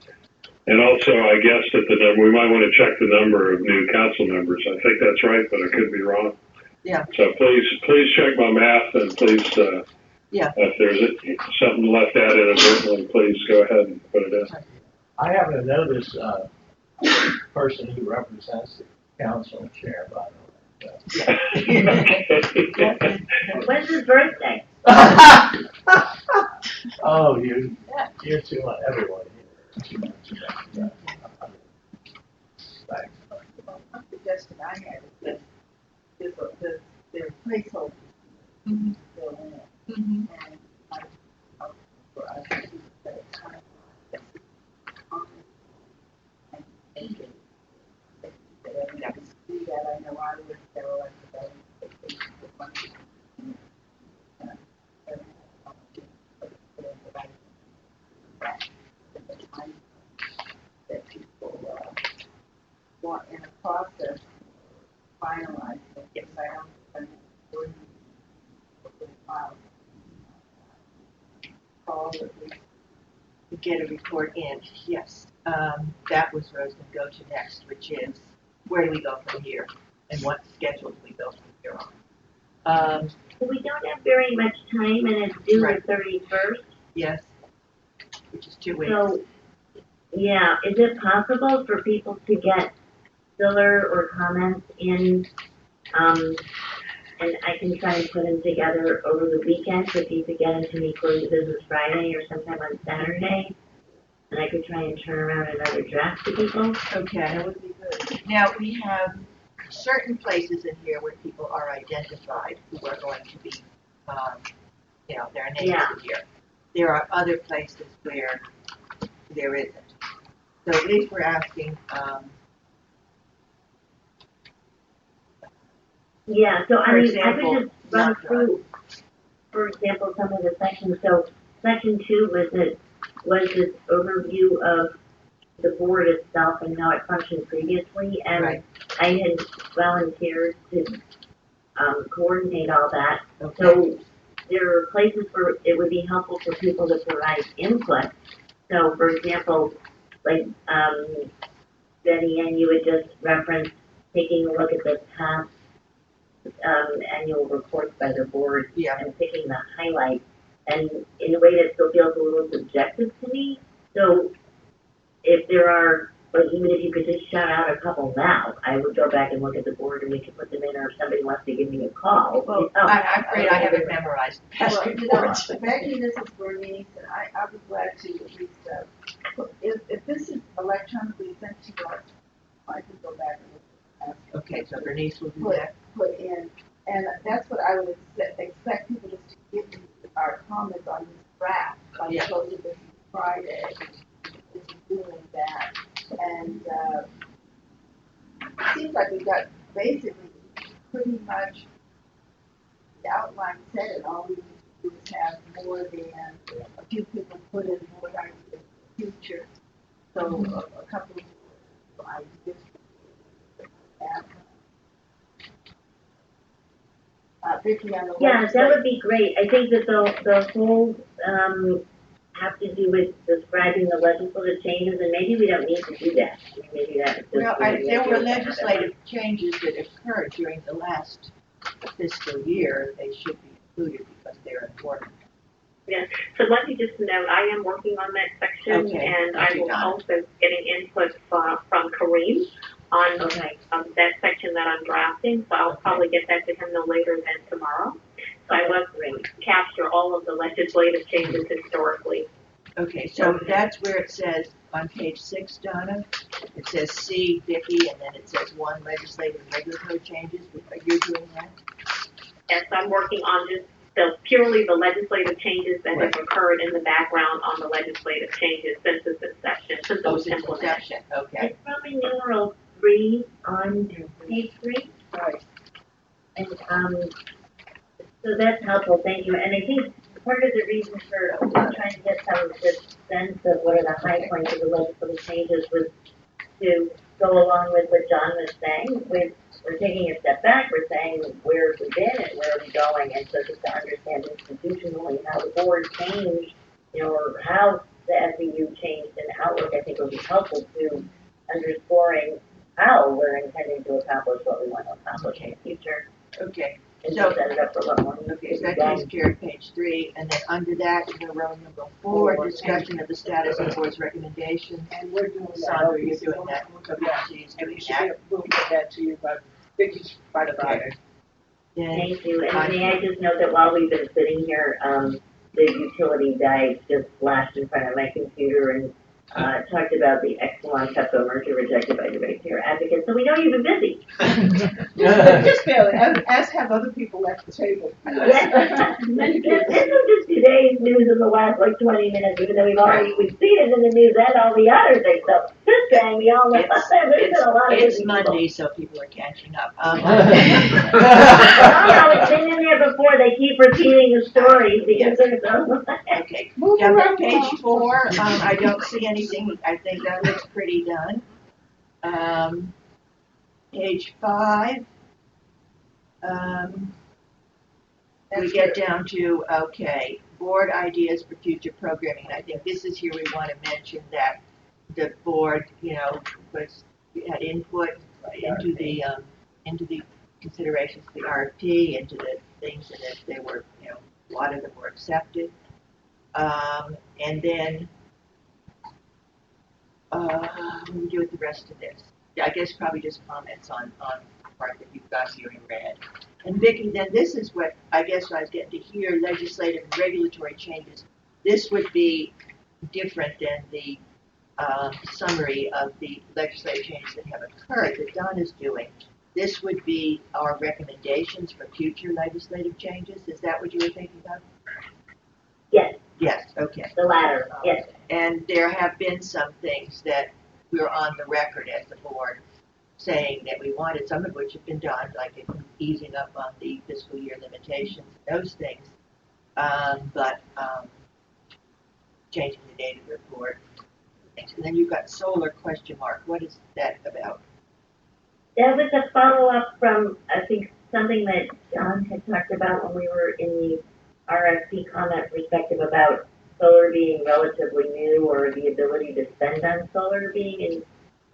And also, I guess that the number, we might want to check the number of new council members. I think that's right, but I could be wrong. Yeah. So please check my math, and please, if there's something left out inadvertently, please go ahead and put it in. I happen to know this person who represents the council chair, by the way. When's his birthday? Oh, you're too much, everyone here. Thanks. One suggestion I had is that their placeholders fill in. And for us to set a time and see that I know I would tell like that people want in a process finalized. Yes, I don't get a report in, yes. That was where I was going to go to next, which is where do we go from here, and what schedule do we go from here on? So we don't have very much time, and it's due Right. the 31st. Yes, which is 2 weeks. So, yeah, is it possible for people to get filler or comments in, and I can try and put them together over the weekend, so if you could get them to me close of business Friday or sometime on Saturday, and I could try and turn around another draft to people? Okay, that would be good. Now, we have certain places in here where people are identified who are going to be, their names in here. There are other places where there isn't. So at least we're asking, Yeah, so I For mean, example, I could just run through, for example, some of the sections. So section 2 was this overview of the board itself and how it functioned previously, and Right. I had volunteered to coordinate all that. Okay. So there are places where it would be helpful for people to provide input. So, for example, like Betty and you had just referenced taking a look at the top annual reports by the board and picking the highlights, and in a way that still feels a little subjective to me. So if there are, like, even if you could just shout out a couple now, I would go back and look at the board and we could put them in, or if somebody wants to give me a call. Well, I'm afraid I haven't memorized past Well, reports. Becky, this is Bernice, and I was glad to at least, if this is electronically sent to us, I can go back and look at it. Okay, so Bernice will do that. Put in, And that's what I would expect people just to give me our comments on this draft by the close of this Friday. Is doing that. And it seems like we got basically pretty much the outline set, and all we need to do is have more than a few people put in more ideas in the future. So a couple of ideas. Vicki, on the Yeah, that would be great. I think that the whole, have to do with describing the legislative changes, and maybe we don't need to do that. Maybe that. Well, there were legislative changes that occurred during the last fiscal year. They should be included because they're important. Yeah, so let me just note, I am working on that section, and I will also getting input from Kareem on that section that I'm drafting, so I'll probably get that to him no later than tomorrow. So I will capture all of the legislative changes historically. Okay, so that's where it says on page 6, Donna, it says C, Vicki, and then it says 1 legislative and regulatory changes. Are you doing that? Yes, I'm working on just purely the legislative changes that have occurred in the background on the legislative changes since its inception, since it was implemented. Okay. It's probably numeral 3 on page 3. Right. And so that's helpful, thank you. And I think part of the reason for trying to get some of the sense of what are the high points of the legislative changes was to go along with what John was saying. We're taking a step back, we're saying where have we been and where are we going, and so just to understand institutionally how the board changed, or how the SEU changed in outlook, I think would be helpful to underscoring how we're intending to accomplish what we want to accomplish in the future. Okay. And So set it up for a lot more. Okay, so that takes care of page 3, and then under that, in the row number 4, discussion of the status of the board's recommendations. And we're doing that. Sandra, you're doing that. WC is doing that. We'll get that to you by Vicky's right about it. Thank you. And may I just note that while we've been sitting here, the utility guy just flashed in front of my computer and talked about the Exelon Pepco merger rejected by the ratepayer advocate. So we know you've been busy. Just barely, as have other people at the table. Yeah. This was just today's news in the last 20 minutes, even though we've seen it in the news and all the other things. So this time we all know there's been a lot of busy It's Monday, so people are catching up. No, it's been in there before. They keep repeating the stories because there's Okay. Down to page 4, I don't see anything. I think that looks pretty done. Page 5. We get down to, board ideas for future programming. And I think this is here we want to mention that the board, had input into the considerations of the RFP, into the things, and that they were, a lot of them were accepted. And then, what do we do with the rest of this? I guess probably just comments on the part that you've got here in red. And Vicki, then this is what I guess I was getting to hear, legislative and regulatory changes. This would be different than the summary of the legislative changes that have occurred that Don is doing. This would be our recommendations for future legislative changes. Is that what you were thinking of? Yes. Yes, okay. The latter, yes. And there have been some things that we're on the record as the board saying that we wanted, some of which have been done, like easing up on the fiscal year limitations, those things. But changing the date of the report. And then you've got solar question mark. What is that about? That was a follow-up from, I think, something that John had talked about when we were in the RFP comment perspective about solar being relatively new, or the ability to spend on solar being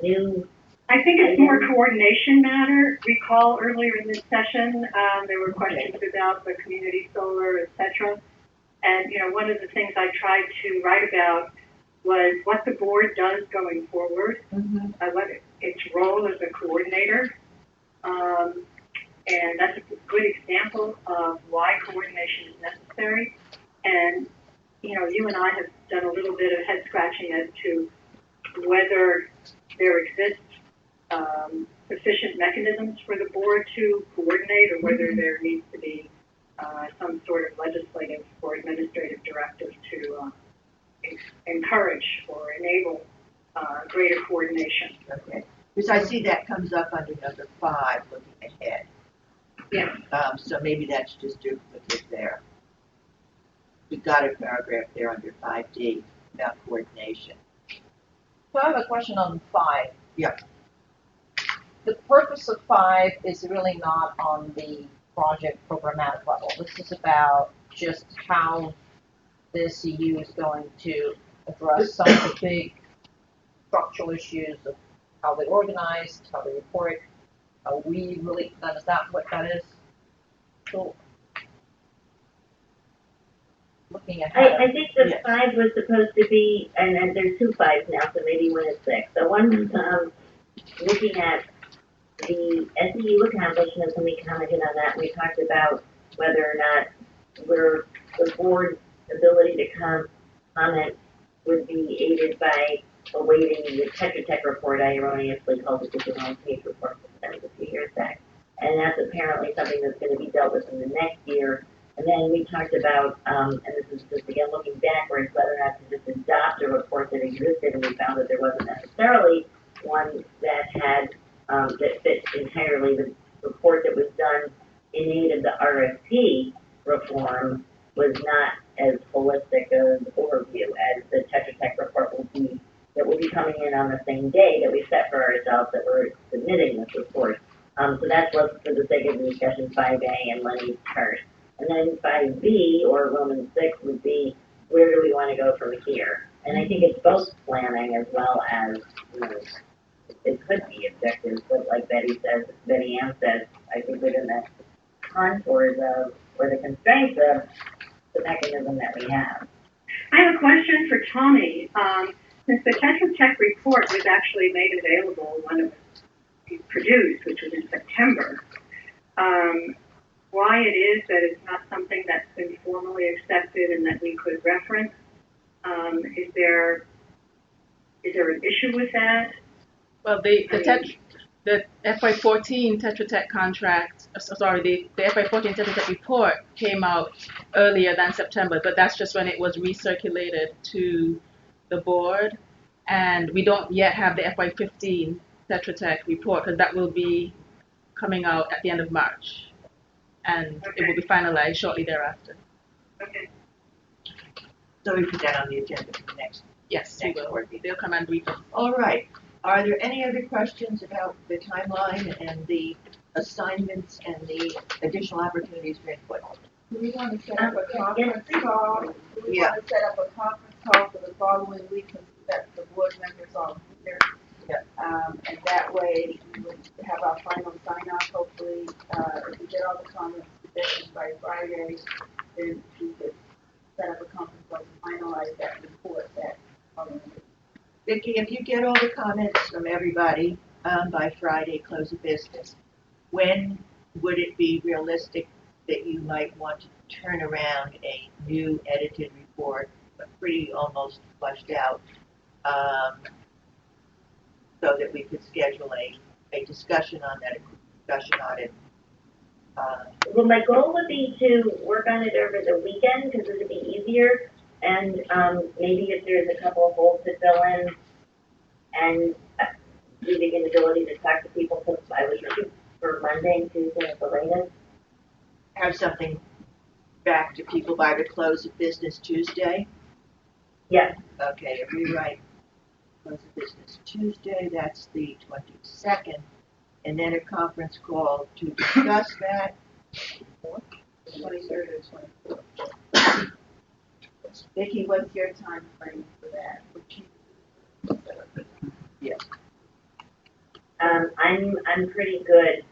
new. I think it's more coordination matter. Recall earlier in this session, there were questions about the community solar, et cetera. And, one of the things I tried to write about was what the board does going forward, what its role as a coordinator. And that's a good example of why coordination is necessary. And, you and I have done a little bit of head scratching as to whether there exists sufficient mechanisms for the board to coordinate, or whether there needs to be some sort of legislative or administrative directive to encourage or enable greater coordination. Okay, because I see that comes up under number 5, looking ahead. Yeah. So maybe that's just duplicate there. We've got a paragraph there under 5D about coordination. So I have a question on 5. Yeah. The purpose of 5 is really not on the project programmatic level. This is about just how the CU is going to address some of the big structural issues of how they organize, how they report. We really, is that what that is? So, looking ahead. I think the 5 was supposed to be, and there's 2 5s now, so maybe one is 6. So one's looking at the SEU accomplishments, and we commented on that. We talked about whether or not the board's ability to comment would be aided by awaiting the Tetra Tech report. I erroneously called it the General Page report, but that was a few years back. And that's apparently something that's going to be dealt with in the next year. And then we talked about, and this is just again looking backwards, whether or not to just adopt a report that existed, and we found that there wasn't necessarily one that had that fit entirely. The report that was done in aid of the RFP reform was not as holistic an overview as the Tetra Tech report will be, that will be coming in on the same day that we set for ourselves that we're submitting this report. So that's what, for the sake of the discussion, 5A and Lenny's first. And then 5B, or Roman 6, would be, where do we want to go from here? And I think it's both planning as well as, it could be objectives, but like Betty Ann says, I think within the contours of, or the constraints of, the mechanism that we have. I have a question for Tommy. Since the Tetra Tech report was actually made available when it was produced, which was in September, why it is that it's not something that's been formally accepted and that we could reference? Is there an issue with that? Well, the FY14 Tetra Tech contract, the FY14 Tetra Tech report came out earlier than September, but that's just when it was recirculated to the board. And we don't yet have the FY15 Tetra Tech report, because that will be coming out at the end of March. And it will be finalized shortly thereafter. Okay. So we put that on the agenda for the next. Yes, we will. They'll come and brief us. All right. Are there any other questions about the timeline and the assignments and the additional opportunities for input? Do we want to set up a conference call? Do we want to set up a conference call for the following week and that the board members are here? Yeah. And that way we would have our final sign off, hopefully, if we get all the comments by Friday, then we could set up a conference call to finalize that report that following week. Vicki, if you get all the comments from everybody by Friday, close of business, when would it be realistic that you might want to turn around a new edited report, pretty almost fleshed out, so that we could schedule a discussion on that, a discussion on it? Well, my goal would be to work on it over the weekend, because it would be easier. And maybe if there's a couple of holes to fill in, and leaving an ability to talk to people, so I would shoot for Monday and Tuesday at the latest. Have something back to people by the close of business Tuesday? Yes. Okay, if we write close of business Tuesday, that's the 22nd, and then a conference call to discuss that. 23rd or 24th. Vicki, what's your time frame for that? Yes. I'm pretty good.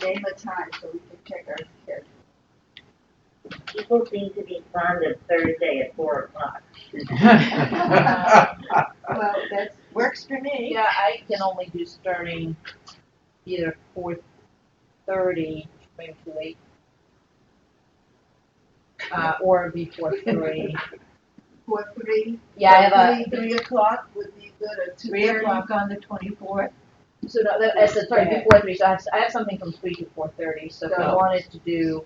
Name a time so we can check our schedule. People seem to be fond of Thursday at 4 o'clock. Well, that works for me. Yeah, I can only do starting either 4:30, maybe too late, or before 3. 4:3? Yeah, I have a, 3 o'clock would be good, or 2:30? 3 o'clock on the 24th. so no, I said, sorry, before 3, so I have something from 3 to 4:30, so if we Go. wanted to do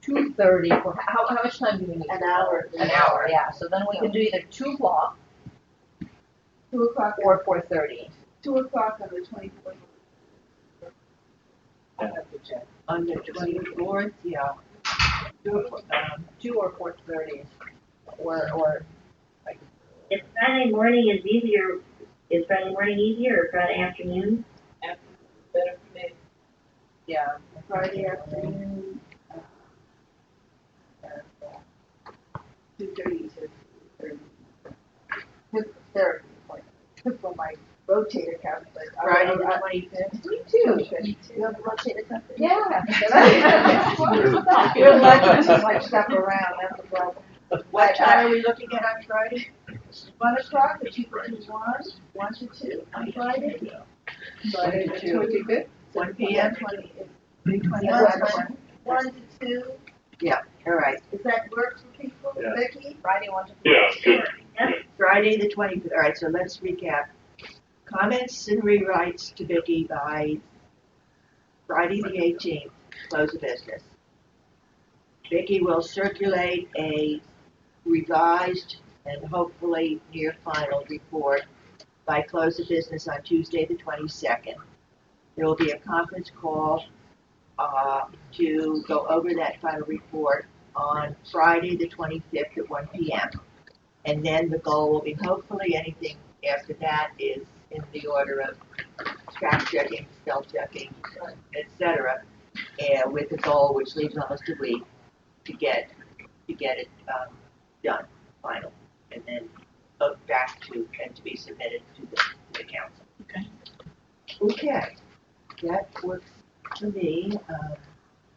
2:30, for, how much time do we need? An hour. An hour, yeah, so then we can do either 2 o'clock 2 o'clock or 4:30. 2 o'clock on the 24th. I have to check. On the 24th, yeah. 2 or 4:30, or. If Friday morning is easier, is Friday morning easier or Friday afternoon? Better for me. Yeah. Friday afternoon. 2:30 to 3:30. There, for my rotator cuff, but Friday the 25th. Me too. You have a rotator cuff? Yeah. You're lucky to like step around, that's the problem. What time are we looking at on Friday? 1 o'clock, or 2 to 1 to 2 on Friday? Friday the 25th? 1 p.m.? 1 to 2. Yeah, all right. Does that work for people? Yeah. Vicky? Friday 1 to 2. Yeah, good. Friday the 25th. All right, so let's recap. Comments and rewrites to Vicky by Friday the 18th, close of business. Vicky will circulate a revised and hopefully near final report by close of business on Tuesday the 22nd. There will be a conference call to go over that final report on Friday the 25th at 1 p.m. And then the goal will be hopefully anything after that is in the order of fact checking, spell checking, etc. With the goal, which leaves almost a week, to get it done, final, and then back to and to be submitted to the council. Okay. Okay, that works for me.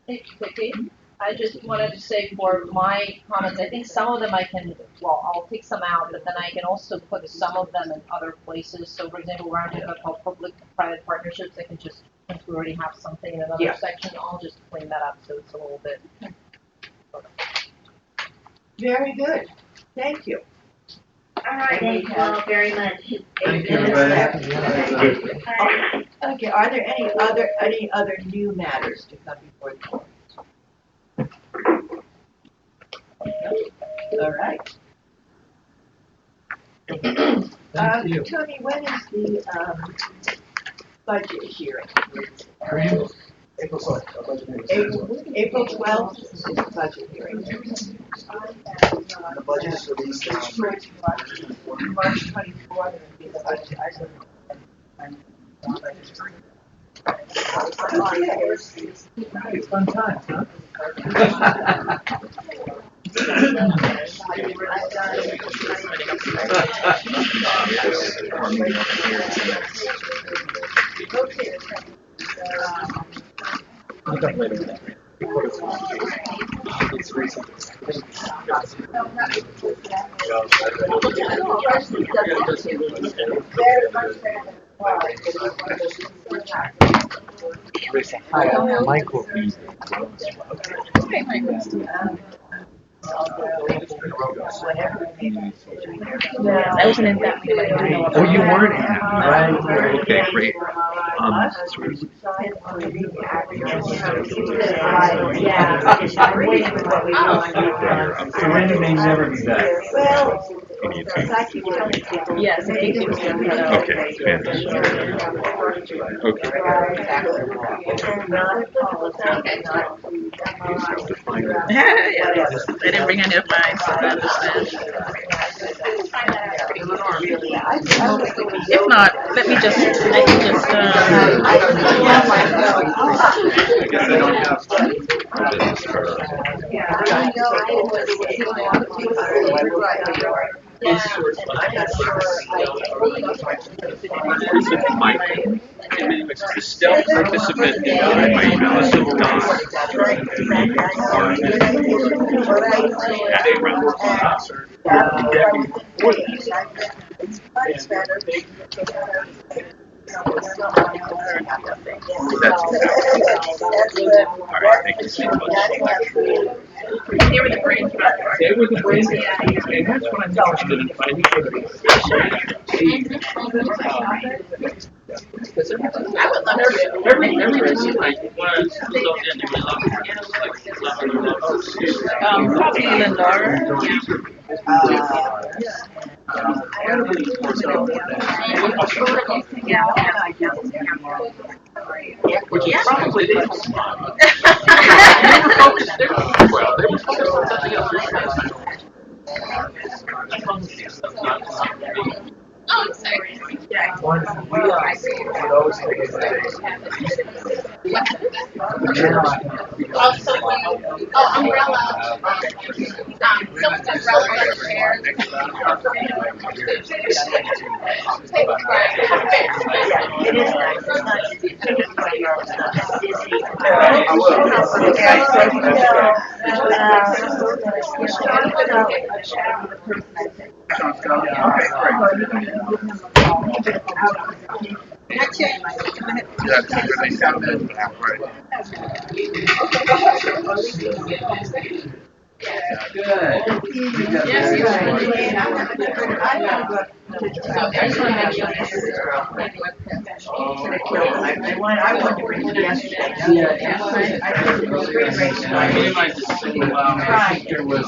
Thank you, Vicky. I just wanted to say for my comments, I think some of them I'll take some out, but then I can also put some of them in other places. So for example, we're talking about public-private partnerships, I can just, since we already have something in another section, I'll just clean that up so it's a little bit. Very good. Thank you. All right, thank you all very much. Thank you, everybody. Okay, are there any other new matters to come before the board? All right. Thank you. Tony, when is the budget hearing? April 12th. April 12th is the budget hearing. The budget is released on March 24th would be the budget. Fun times, huh? Hi, I'm Michael Reed. Okay, Michael. I wasn't in that meeting. Oh, you weren't in it, right? Okay, great. Randy may never be back. Yes, I think it was. Okay, Yeah, they didn't bring any of mine, so I understand. If not, I can just, I guess I don't have business cards. The stealth participant in my email is so Don. All right, thank you so much. They were the brains. They were the brains, and that's what I'm interested in finding for the. I would love to. Every Like, one, who's out there, they were Probably Lindora. Which is probably they were smart. Well, they were focused on something else. Oh, sorry. Yeah. One, we always think of Also, umbrella. Someone's umbrella on the chairs. It is nice, it's not easy, it's not your, it's not busy. I wanted to bring it yesterday. I think there was